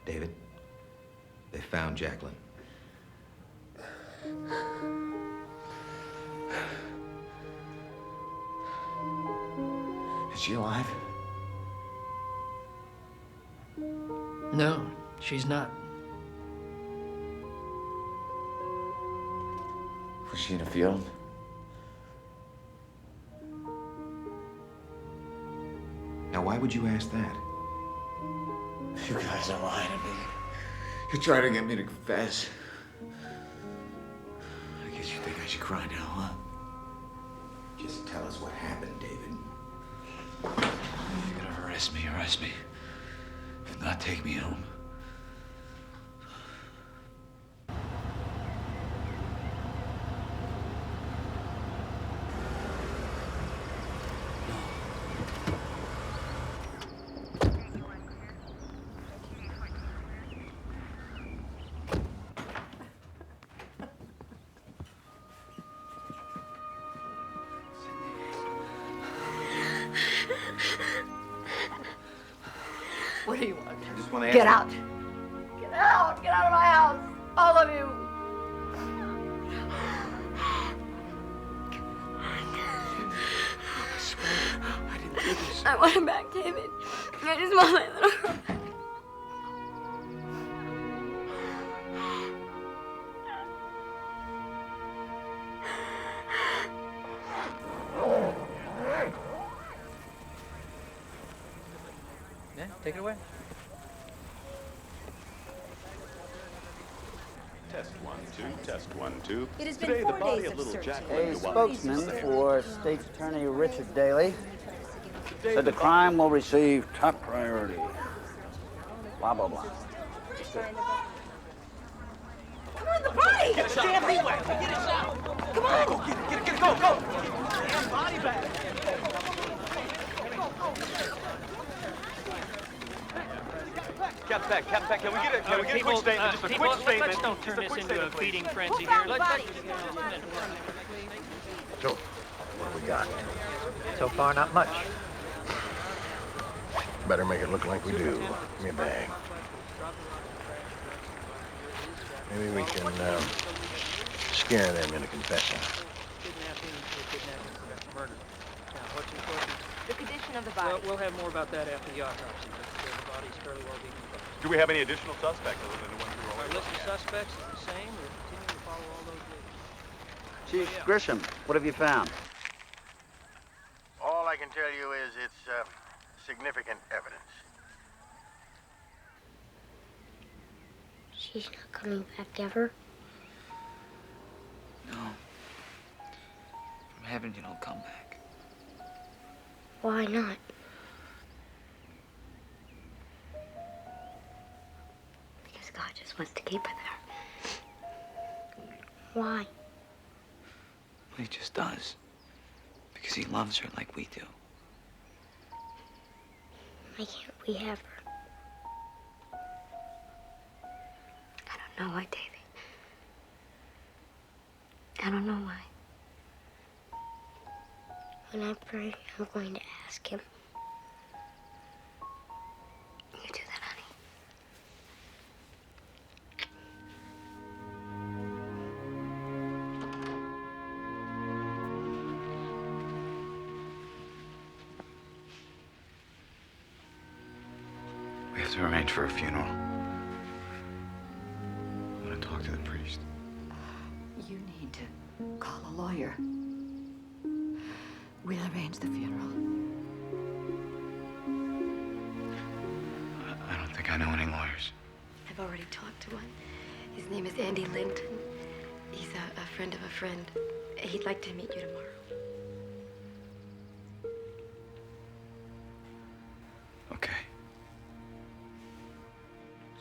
G: David, they found Jacqueline.
S: Is she alive?
O: No, She's not.
W: Was she in a field?
G: Now, why would you ask that?
W: You guys are lying to me. You're trying to get me to confess. I guess you think I should cry now, huh?
G: Just tell us what happened, David.
W: You're gonna arrest me, arrest me. If not, take me home.
A: What do you want?
G: I just want to ask
A: Get
G: you-
A: out. Get out. Get out of my house. All of you.
W: I didn't do this.
D: I want him back, David. I just want my little girl back.
Q: Yeah, take it away.
L: Test 1, 2, test 1, 2.
J: It has been
L: Today,
J: 4
L: the body
J: days
L: of
J: of
L: little
J: searching.
L: Jacqueline
J: A
L: Duwamish
J: spokesman
L: is
J: for State's Attorney Richard Daley said the crime will receive top priority. Blah, blah, blah.
A: Come on, the body.
F: Get a shot. Damn leeway. Get a shot.
A: Come on.
F: Go, get it, go, go. Body back.
E: Captain Peck, can we get a quick statement? Just a quick statement.
O: Let's don't turn
E: Just a
O: this
E: quick
O: into a
E: statement, please.
O: feeding frenzy
A: Who
O: here.
A: found the
O: Let's
A: body?
I: So, what do we got?
J: So far, not much.
I: Better make it look like we do. Give me a bag. Maybe we can scare them into confessing.
O: Murder. Now, what's important?
F: The condition of the body.
O: We'll have more about that after the autopsy, but the body's fairly well decomposed.
L: Do we have any additional suspects other than the ones who were
O: Our
L: already
O: list of
L: looking at?
O: suspects is the same. We're continuing to follow all those leads.
J: Chief Grisham, what have you found?
I: All I can tell you is it's significant evidence.
B: She's not coming back ever.
W: No. From heaven, you don't come back.
B: Why not?
D: Because God just wants to keep her there.
B: Why?
W: He just does. Because he loves her like we do.
B: Why can't we have her?
D: I don't know why, David. I don't know why.
B: When I pray, I'm going to ask him.
D: You do that, honey.
W: We have to arrange for a funeral. I want to talk to the priest.
A: You need to call a lawyer. We'll arrange the funeral.
W: I don't think I know any lawyers.
D: I've already talked to one. His name is Andy Linton. He's a friend of a friend. He'd like to meet you tomorrow.
W: Okay.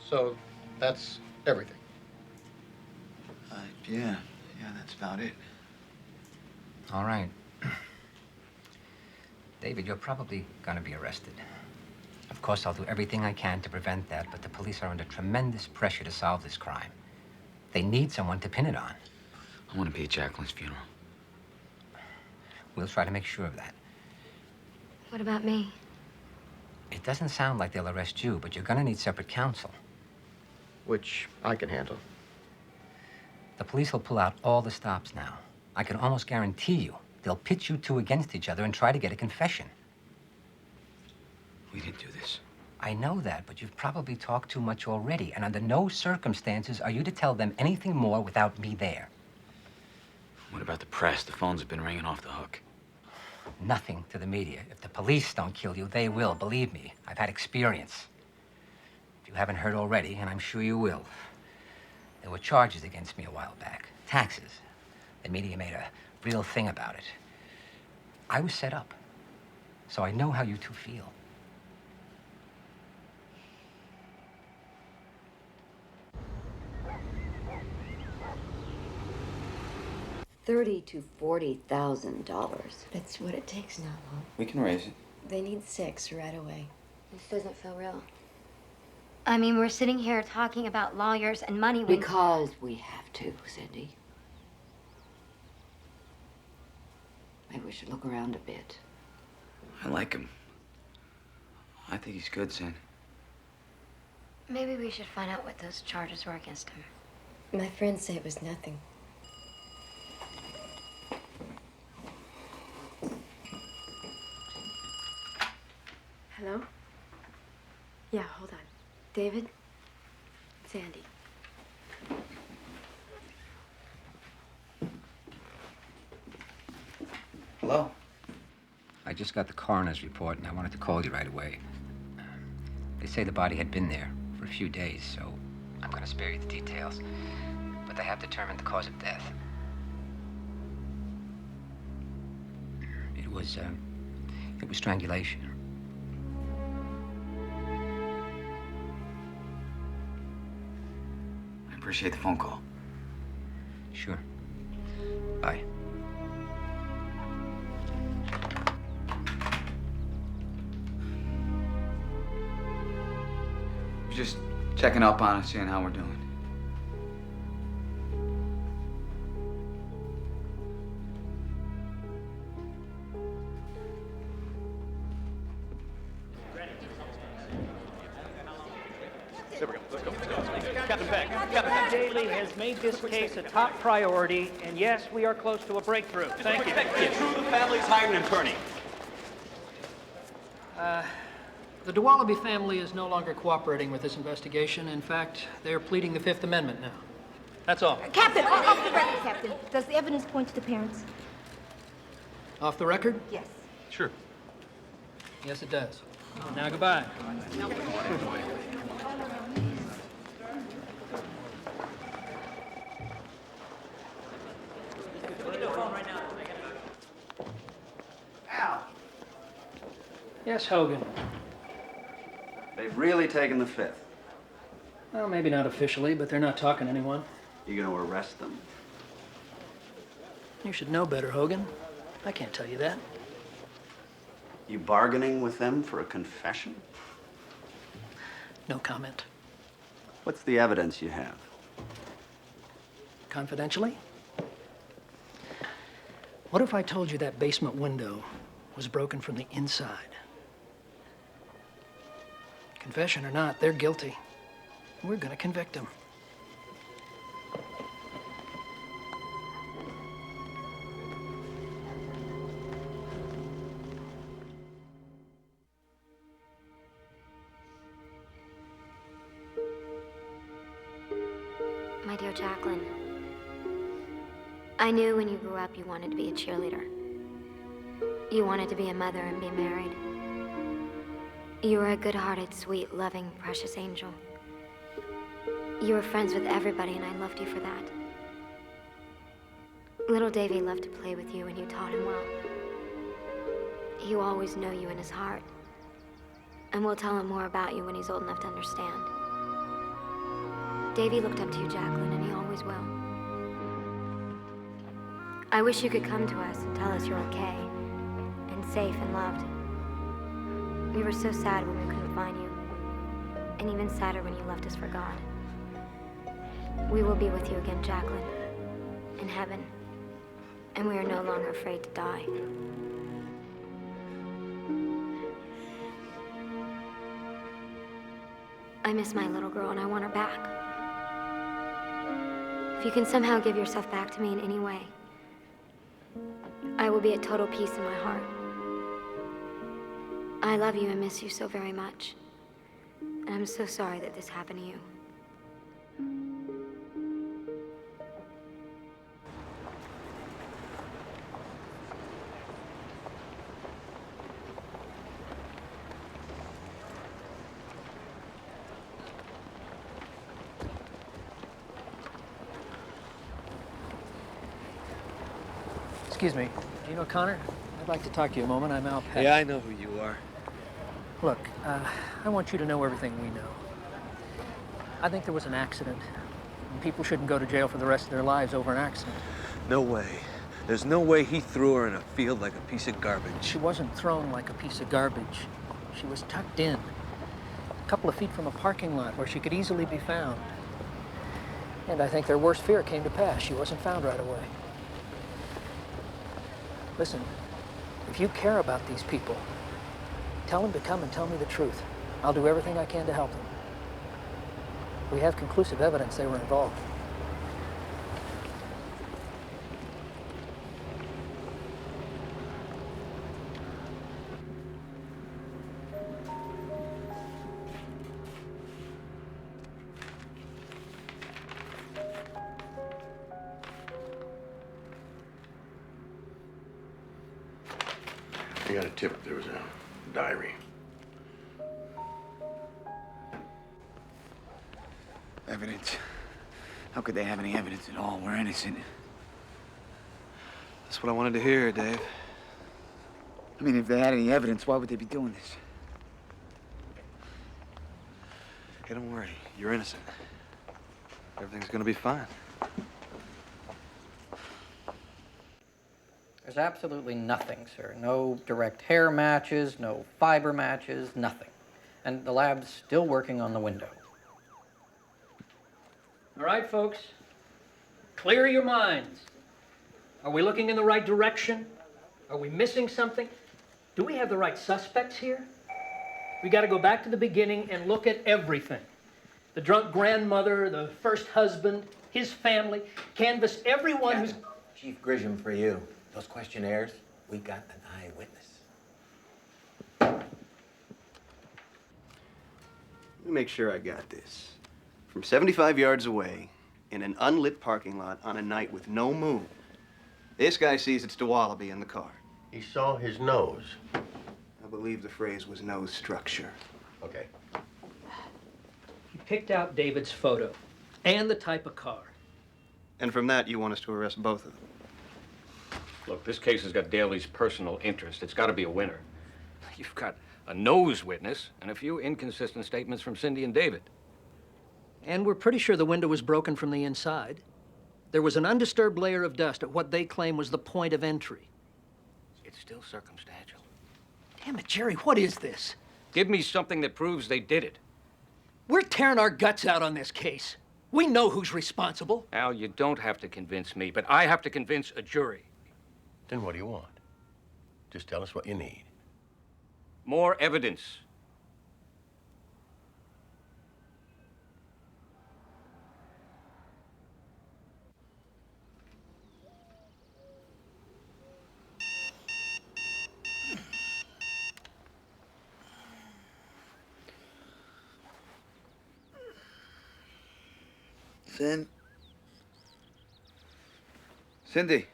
J: So, that's everything.
W: Yeah, that's about it.
K: All right. David, you're probably going to be arrested. Of course, I'll do everything I can to prevent that, but the police are under tremendous pressure to solve this crime. They need someone to pin it on.
W: I want to be at Jacqueline's funeral.
K: We'll try to make sure of that.
D: What about me?
K: It doesn't sound like they'll arrest you, but you're going to need separate counsel.
J: Which I can handle.
K: The police will pull out all the stops now. I can almost guarantee you they'll pit you two against each other and try to get a confession.
W: We didn't do this.
K: I know that, but you've probably talked too much already, and under no circumstances are you to tell them anything more without me there.
S: What about the press? The phones have been ringing off the hook.
K: Nothing to the media. If the police don't kill you, they will, believe me. I've had experience. If you haven't heard already, and I'm sure you will, there were charges against me a while back. Taxes. The media made a real thing about it. I was set up, so I know how you two feel.
D: $30,000 to $40,000. That's what it takes now, Mom.
W: We can raise it.
D: They need 6 right away. This doesn't feel real.
B: I mean, we're sitting here talking about lawyers and money.
D: Because we have to, Cindy. Maybe we should look around a bit.
S: I like him. I think he's good, Sin.
B: Maybe we should find out what those charges were against him.
D: My friends say it was nothing.
P: Hello? Yeah, hold on. David? Sandy.
K: Hello? I just got the coroner's report, and I wanted to call you right away. They say the body had been there for a few days, so I'm going to spare you the details. But they have determined the cause of death. It was strangulation.
S: I appreciate the phone call.
K: Sure. Bye.
S: Just checking up on us, seeing how we're doing.
O: There we go. Let's go. Captain Beck. Captain Daly has made this case a top priority, and yes, we are close to a breakthrough. Thank you.
F: It's true the family's hired an attorney.
O: The Duwalaby family is no longer cooperating with this investigation. In fact, they're pleading the Fifth Amendment now. That's all.
B: Captain, off the record, Captain. Does the evidence point to the parents?
O: Off the record?
B: Yes.
O: Sure. Yes, it does. Now, goodbye.
J: Al.
O: Yes, Hogan.
J: They've really taken the Fifth.
O: Well, maybe not officially, but they're not talking to anyone.
J: You gonna arrest them?
O: You should know better, Hogan. I can't tell you that.
J: You bargaining with them for a confession?
O: No comment.
J: What's the evidence you have?
O: Confidentially? What if I told you that basement window was broken from the inside? Confession or not, they're guilty. We're gonna convict them.
B: My dear Jacqueline, I knew when you grew up you wanted to be a cheerleader. You wanted to be a mother and be married. You were a good-hearted, sweet, loving, precious angel. You were friends with everybody, and I loved you for that. Little Davy loved to play with you, and you taught him well. He will always know you in his heart, and we'll tell him more about you when he's old enough to understand. Davy looked up to you, Jacqueline, and he always will. I wish you could come to us and tell us you're okay, and safe and loved. We were so sad when we couldn't find you, and even sadder when you left us for God. We will be with you again, Jacqueline, in heaven, and we are no longer afraid to die. I miss my little girl, and I want her back. If you can somehow give yourself back to me in any way, I will be at total peace in my heart. I love you and miss you so very much. And I'm so sorry that this happened to you.
O: Excuse me. Do you know Connor? I'd like to talk to you a moment. I'm Al Peck.
E: Yeah, I know who you are.
O: Look, I want you to know everything we know. I think there was an accident. And people shouldn't go to jail for the rest of their lives over an accident.
E: No way. There's no way he threw her in a field like a piece of garbage.
O: She wasn't thrown like a piece of garbage. She was tucked in, a couple of feet from a parking lot where she could easily be found. And I think their worst fear came to pass. She wasn't found right away. Listen, if you care about these people, tell them to come and tell me the truth. I'll do everything I can to help them. We have conclusive evidence they were involved.
I: I got a tip. There was a diary.
S: Evidence? How could they have any evidence at all? We're innocent.
E: That's what I wanted to hear, Dave.
S: I mean, if they had any evidence, why would they be doing this?
E: Hey, don't worry. You're innocent. Everything's gonna be fine.
Q: There's absolutely nothing, sir. No direct hair matches, no fiber matches, nothing. And the lab's still working on the window.
O: All right, folks. Clear your minds. Are we looking in the right direction? Are we missing something? Do we have the right suspects here? We got to go back to the beginning and look at everything. The drunk grandmother, the first husband, his family, canvass everyone who's...
G: Chief Grisham for you. Those questionnaires, we got an eyewitness.
C: Let me make sure I got this. From 75 yards away, in an unlit parking lot on a night with no moon, this guy sees it's DeWallaby in the car.
I: He saw his nose.
C: I believe the phrase was nose structure.
I: Okay.
O: He picked out David's photo and the type of car.
C: And from that, you want us to arrest both of them?
K: Look, this case has got Daly's personal interest. It's got to be a winner. You've got a nose witness and a few inconsistent statements from Cindy and David.
O: And we're pretty sure the window was broken from the inside. There was an undisturbed layer of dust at what they claim was the point of entry.
K: It's still circumstantial.
O: Damn it, Jerry, what is this?
K: Give me something that proves they did it.
O: We're tearing our guts out on this case. We know who's responsible.
K: Al, you don't have to convince me, but I have to convince a jury.
I: Then what do you want? Just tell us what you need.
K: More evidence.
E: Cindy.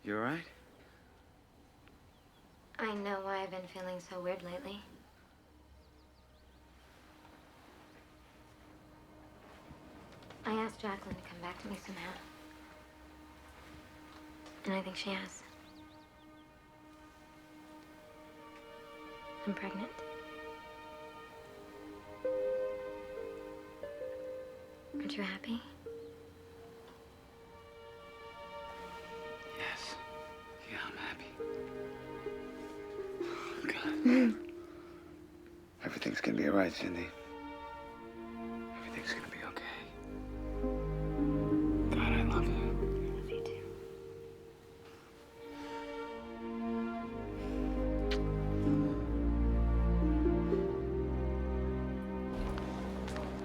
E: You all right?
B: I know why I've been feeling so weird lately. I asked Jacqueline to come back to me somehow. And I think she has. I'm pregnant. Aren't you happy?
S: Yes. Yeah, I'm happy. God. Everything's gonna be all right, Cindy. Everything's gonna be okay. God, I love you.
B: I love you too.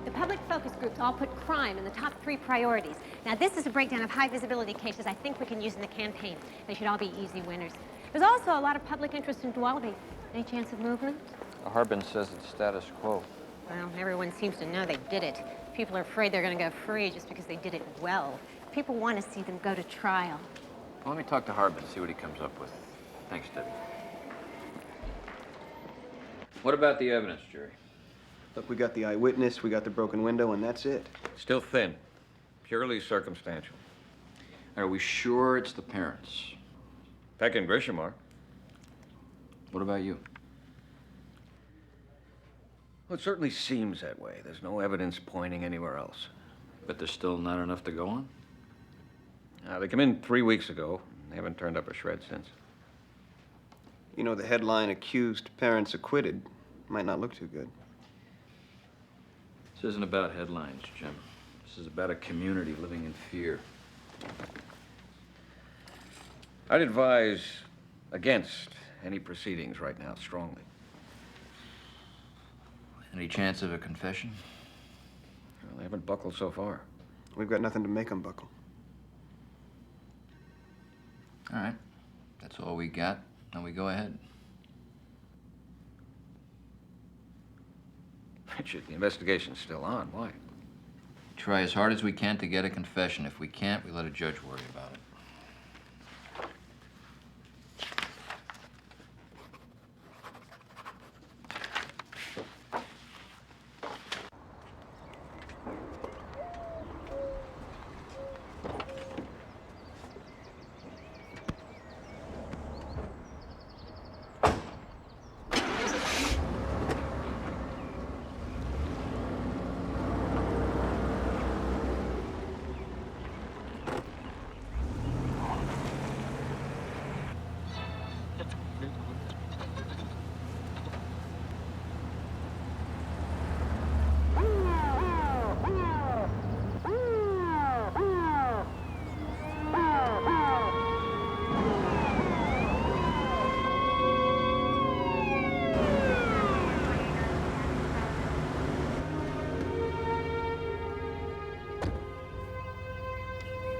T: The public focus groups all put crime in the top 3 priorities. Now, this is a breakdown of high visibility cases I think we can use in the campaign. They should all be easy winners. There's also a lot of public interest in Dualaby. Any chance of movement?
Q: Harbin says it's status quo.
T: Well, everyone seems to know they did it. People are afraid they're going to go free just because they did it well. People want to see them go to trial.
Q: Well, let me talk to Harbin, see what he comes up with. Thanks, Debbie. What about the evidence, Jerry?
C: Look, we got the eyewitness, we got the broken window, and that's it.
M: Still thin. Purely circumstantial.
Q: Are we sure it's the parents?
M: Peck and Grisham are.
Q: What about you?
M: Well, it certainly seems that way. There's no evidence pointing anywhere else.
Q: But there's still not enough to go on?
M: They came in 3 weeks ago. They haven't turned up a shred since.
C: You know, the headline, accused parents acquitted, might not look too good.
Q: This isn't about headlines, Jim. This is about a community living in fear.
M: I'd advise against any proceedings right now, strongly.
Q: Any chance of a confession?
M: Well, they haven't buckled so far.
C: We've got nothing to make them buckle.
Q: All right. That's all we got. Now we go ahead.
M: Richard, the investigation's still on. Why?
Q: Try as hard as we can to get a confession. If we can't, we let a judge worry about it.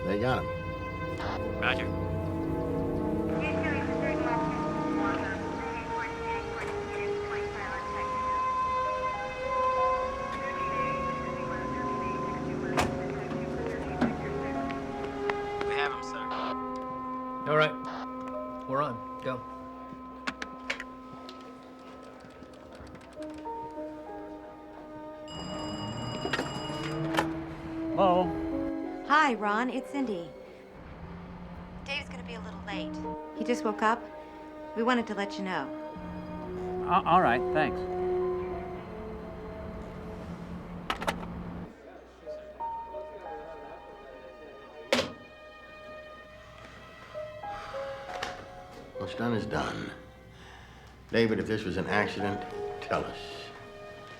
I: They got him.
F: Roger.
O: We have him, sir. All right. We're on. Go.
J: Hello?
T: Hi, Ron. It's Cindy. Dave's gonna be a little late. He just woke up. We wanted to let you know.
J: All right, thanks.
I: What's done is done. David, if this was an accident, tell us.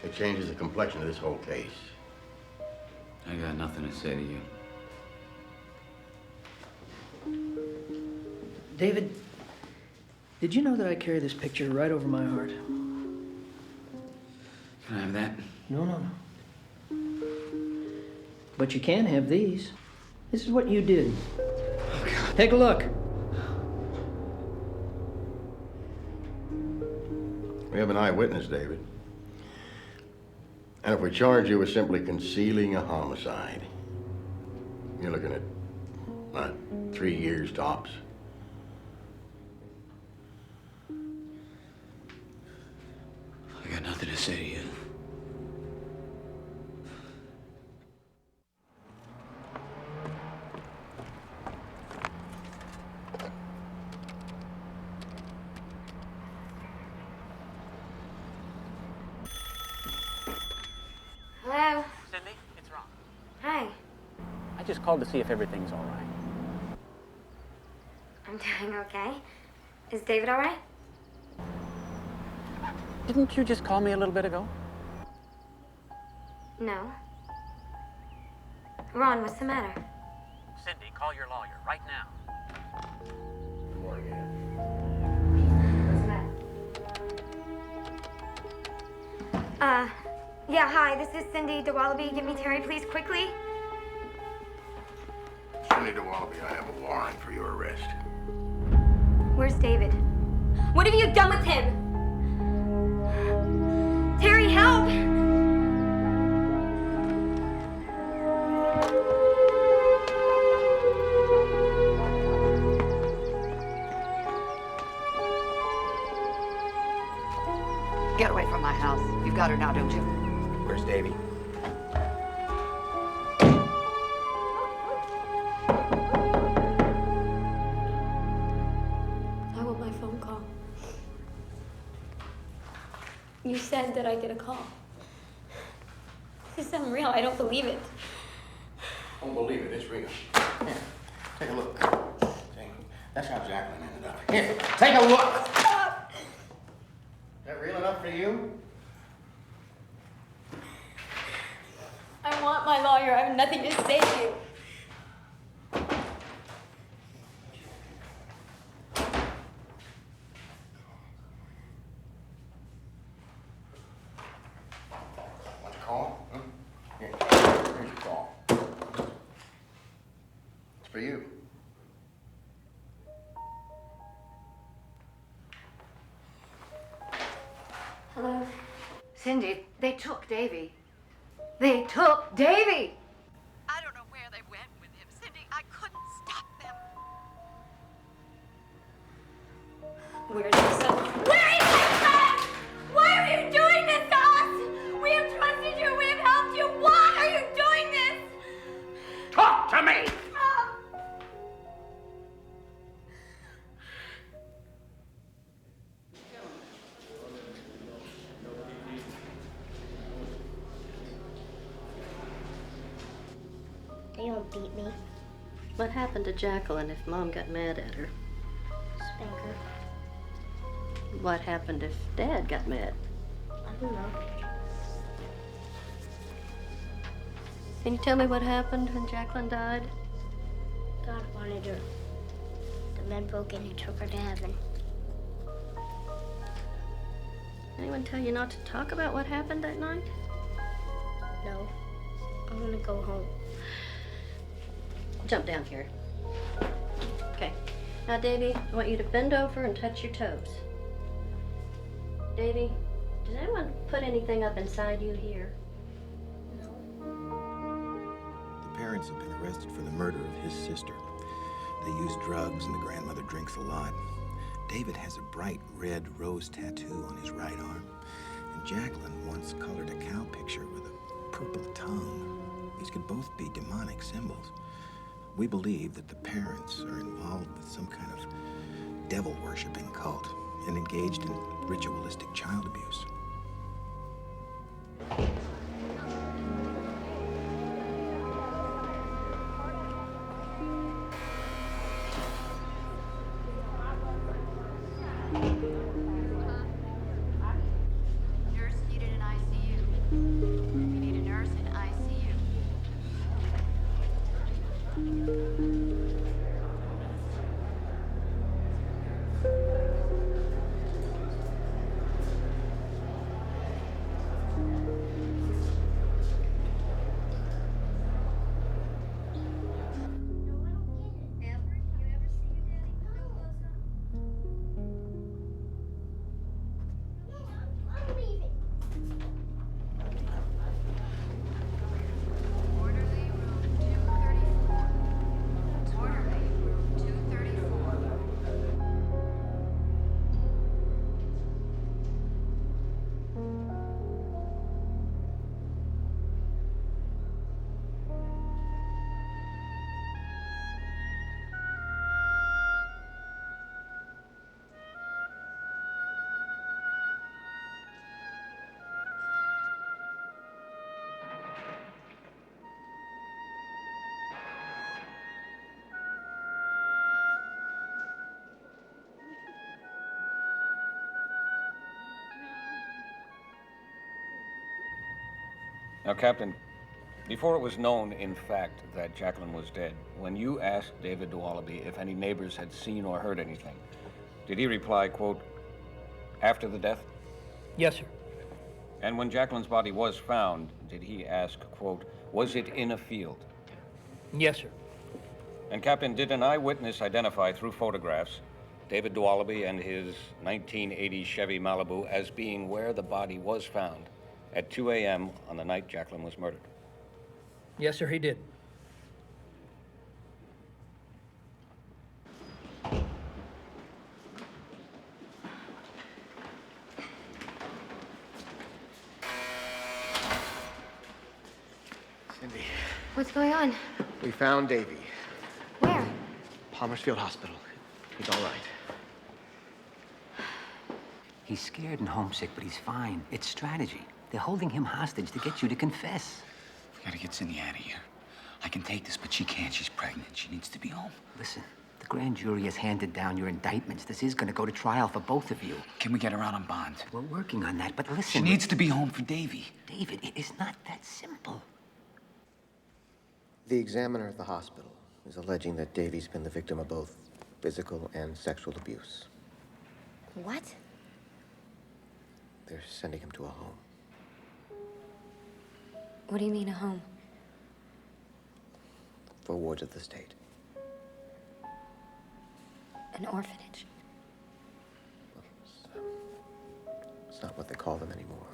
I: It changes the complexion of this whole case.
Q: I got nothing to say to you.
O: David, did you know that I carry this picture right over my heart?
Q: Can I have that?
O: No. But you can have these. This is what you did.
Q: Oh, God.
O: Take a look.
I: We have an eyewitness, David. And if we charge you with simply concealing a homicide, you're looking at, what, 3 years tops?
Q: I got nothing to say to you.
B: Hello?
J: Cindy, it's Ron.
B: Hi.
J: I just called to see if everything's all right.
B: I'm doing okay. Is David all right?
J: Didn't you just call me a little bit ago?
B: No. Ron, what's the matter?
J: Cindy, call your lawyer right now.
B: Yeah, hi, this is Cindy DeWallaby. Give me Terry, please, quickly.
I: Cindy DeWallaby, I have a warrant for your arrest.
B: Where's David? What have you done with him? Terry, help!
N: Get away from my house. You've got her now, don't you?
G: Where's Davy?
B: I want my phone call. You said that I'd get a call. This is unreal. I don't believe it.
I: Don't believe it, it's real. Here, take a look. See, that's how Jacqueline ended up. Here, take a look. Is that real enough for you?
B: I want my lawyer. I have nothing to say to you.
I: Want your call? Hmm? Here, here's your call. It's for you.
B: Hello?
N: Cindy, they took Davy. They took Davy!
A: I don't know where they went with him, Cindy. I couldn't stop them.
B: Where's my son? Where is my son? Why are you doing this to us? We have trusted you. We have helped you. Why are you doing this?
I: Talk to me!
R: They don't beat me.
U: What happened to Jacqueline if Mom got mad at her?
R: Spank her.
U: What happened if Dad got mad?
R: I don't know.
U: Can you tell me what happened when Jacqueline died?
R: God wanted her. The men broke in and took her to heaven.
U: Anyone tell you not to talk about what happened that night?
R: No. I'm gonna go home.
U: Jump down here. Okay. Now, Davy, I want you to bend over and touch your toes. Davy, did anyone put anything up inside you here?
G: The parents have been arrested for the murder of his sister. They use drugs and the grandmother drinks a lot. David has a bright red rose tattoo on his right arm. And Jacqueline once colored a cow picture with a purple tongue. These could both be demonic symbols. We believe that the parents are involved with some kind of devil-worshipping cult and engaged in ritualistic child abuse.
A: Nurse needed in ICU. We need a nurse in ICU.
M: Now, Captain, before it was known, in fact, that Jacqueline was dead, when you asked David Dualaby if any neighbors had seen or heard anything, did he reply, quote, after the death?
O: Yes, sir.
M: And when Jacqueline's body was found, did he ask, quote, was it in a field?
O: Yes, sir.
M: And, Captain, did an eyewitness identify through photographs David Dualaby and his 1980 Chevy Malibu as being where the body was found at 2 a.m. on the night Jacqueline was murdered?
O: Yes, sir, he did.
H: Cindy,
B: What's going on?
H: we found Davy.
B: Where?
H: Palmer's Field Hospital. He's all right.
K: He's scared and homesick, but he's fine. It's strategy. They're holding him hostage to get you to confess.
S: We gotta get Cindy out of here. I can take this, but she can't. She's pregnant. She needs to be home.
K: Listen, the grand jury has handed down your indictments. This is gonna go to trial for both of you.
S: Can we get her out on bond?
K: We're working on that, but listen.
S: She needs to be home for Davy.
K: David, it is not that simple.
G: The examiner at the hospital is alleging that Davy's been the victim of both physical and sexual abuse.
B: What?
G: They're sending him to a home.
B: What do you mean, a home?
G: For wards of the state.
B: An orphanage?
G: It's not what they call them anymore.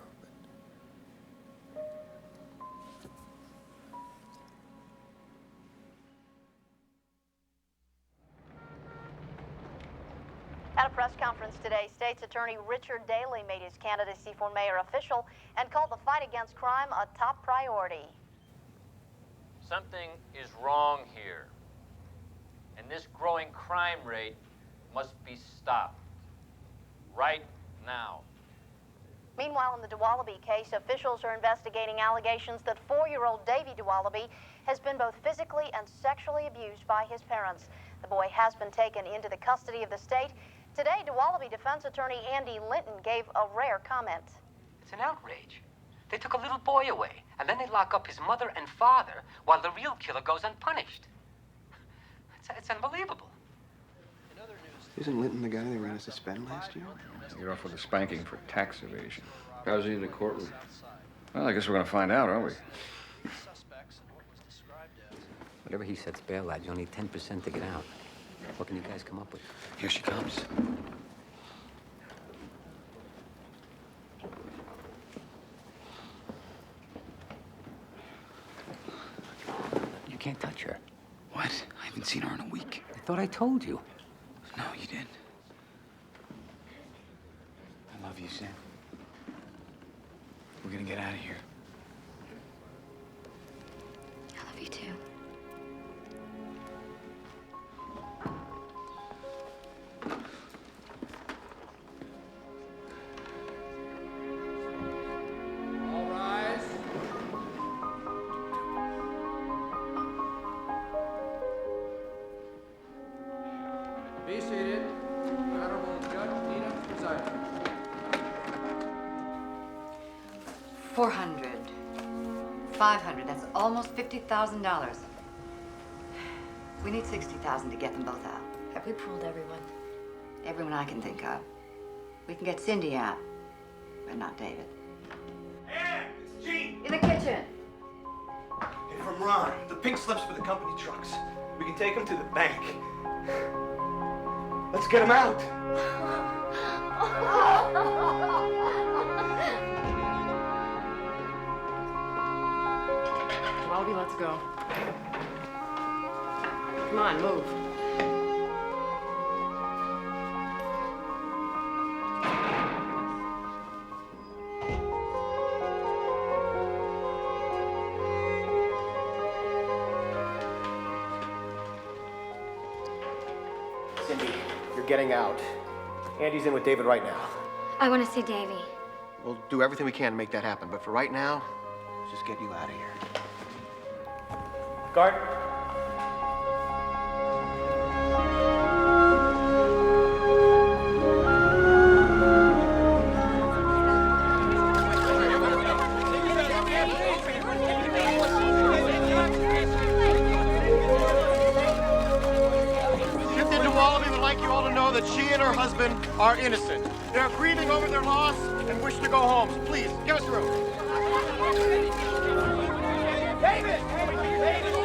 A: At a press conference today, State's Attorney Richard Daley made his candidacy for mayor official and called the fight against crime a top priority.
L: Something is wrong here, and this growing crime rate must be stopped right now.
A: Meanwhile, in the Dualaby case, officials are investigating allegations that 4-year-old Davy Dualaby has been both physically and sexually abused by his parents. The boy has been taken into the custody of the state. Today, Dualaby defense attorney Andy Linton gave a rare comment.
K: It's an outrage. They took a little boy away, and then they lock up his mother and father while the real killer goes unpunished. It's unbelievable.
C: Isn't Linton the guy they ran a suspend last year?
M: You're off with a spanking for tax evasion.
E: How's he in the courtroom?
M: Well, I guess we're gonna find out, aren't we?
K: Whatever he sets bail at, you'll need 10% to get out. What can you guys come up with?
S: Here she comes.
K: You can't touch her.
S: What? I haven't seen her in a week.
K: I thought I told you.
S: No, you didn't. I love you, Sam. We're gonna get out of here.
B: I love you too.
O: All rise. Be seated. Honorable Judge Nina presiding.
N: 400. 500. That's almost $50,000. We need 60,000 to get them both out.
B: Have we pooled everyone?
N: Everyone I can think of. We can get Cindy out, but not David.
C: Ann, it's Gene.
N: In the kitchen.
C: And from Ron, the pink slips for the company trucks. We can take them to the bank. Let's get them out.
N: Dualaby, let's go. Come on, move.
H: Cindy, you're getting out. Andy's in with David right now.
B: I want to see Davy.
H: We'll do everything we can to make that happen, but for right now, let's just get you out of here. Guard. Captain Dualaby would like you all to know that she and her husband are innocent. They're grieving over their loss and wish to go home. So please, give us room. David! David!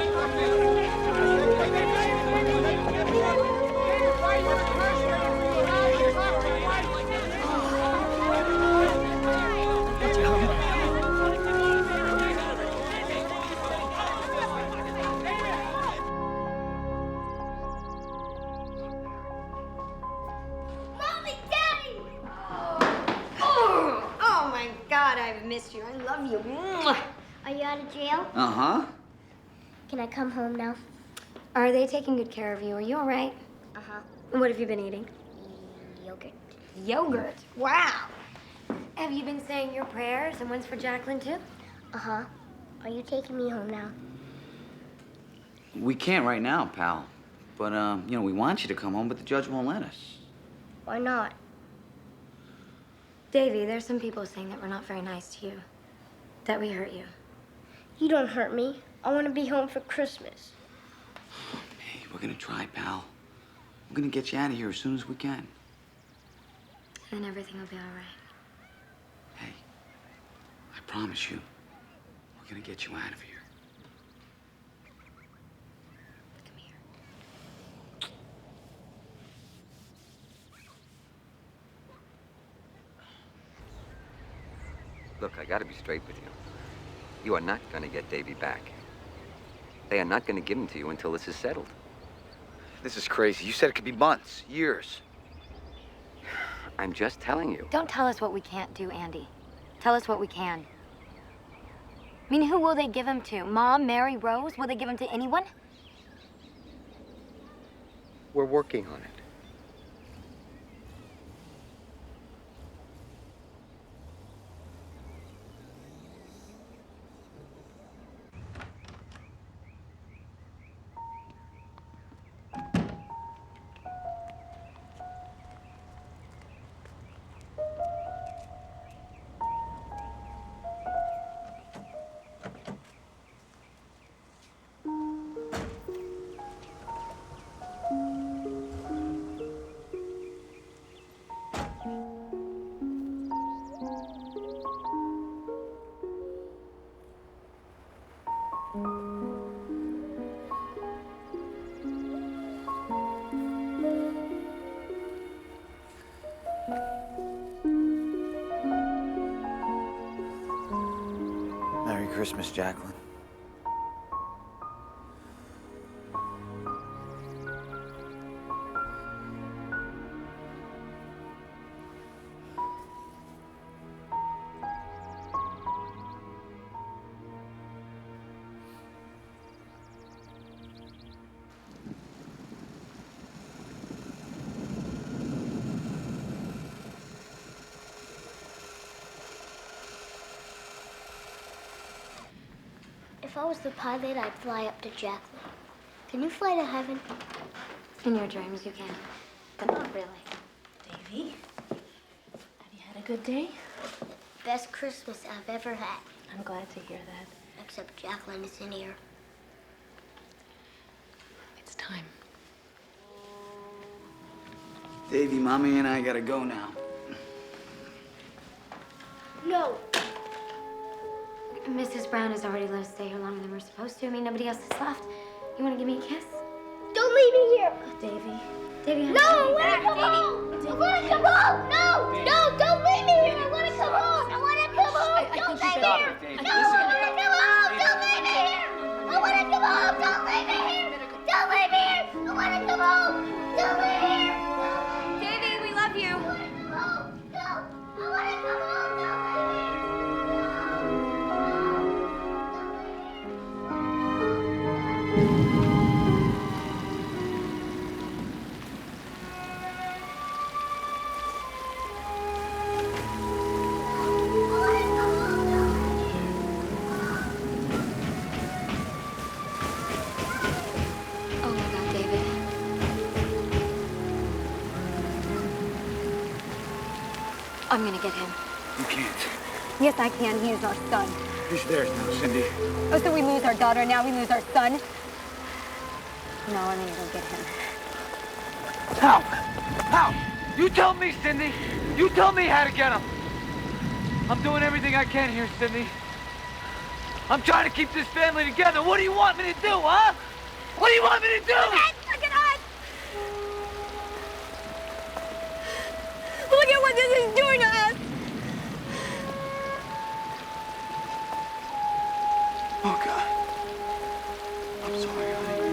R: love you. Mwah. Are you out of jail?
J: Uh-huh.
R: Can I come home now?
B: Are they taking good care of you? Are you all right?
R: Uh-huh.
B: What have you been eating?
R: Yogurt.
B: Yogurt? Wow. Have you been saying your prayers and ones for Jacqueline, too?
R: Uh-huh. Are you taking me home now?
J: We can't right now, pal. But, you know, we want you to come home, but the judge won't let us.
R: Why not?
B: Davy, there's some people saying that we're not very nice to you. That we hurt you.
R: You don't hurt me. I want to be home for Christmas.
J: Hey, we're gonna try, pal. We're gonna get you out of here as soon as we can.
B: And everything will be all right.
J: Hey, I promise you, we're gonna get you out of here.
D: Look, I gotta be straight with you. You are not gonna get Davy back. They are not gonna give him to you until this is settled.
J: This is crazy. You said it could be months, years.
D: I'm just telling you.
B: Don't tell us what we can't do, Andy. Tell us what we can. I mean, who will they give him to? Mom, Mary, Rose? Will they give him to anyone?
D: We're working on it.
J: Merry Christmas, Jacqueline.
R: If I was the pilot, I'd fly up to Jacqueline. Can you fly to heaven?
B: In your dreams, you can. But not really.
R: Davy, have you had a good day? Best Christmas I've ever had.
U: I'm glad to hear that.
R: Except Jacqueline isn't here.
U: It's time.
J: Davy, Mommy and I gotta go now.
R: No.
B: Mrs. Brown has already let us stay here longer than we're supposed to. I mean, nobody else has left. You want to give me a kiss?
R: Don't leave me here.
B: Oh, Davy. Davy,
R: No, I want to come home. I want to come home. No, no, don't leave me here. I want to come home. I want to come home. Don't leave me here. No, I want to come home. Don't leave me here. I want to come home. Don't leave me here. Don't leave me here. I want to come home. Don't leave me here.
B: Davy, we love you.
R: I want to come home. No, I want to come home. Don't leave me here.
B: Oh my God, David. I'm gonna get him.
J: You can't.
V: Yes, I can. He is our son.
J: He's theirs now, Cindy.
V: Oh, so we lose our daughter, now we lose our son? No, I'm gonna go get him.
E: How? How? You tell me, Cindy. You tell me how to get him. I'm doing everything I can here, Cindy. I'm trying to keep this family together. What do you want me to do, huh? What do you want me to do?
V: Look at us! Look at what this is doing to us!
J: Oh, God. I'm sorry, honey.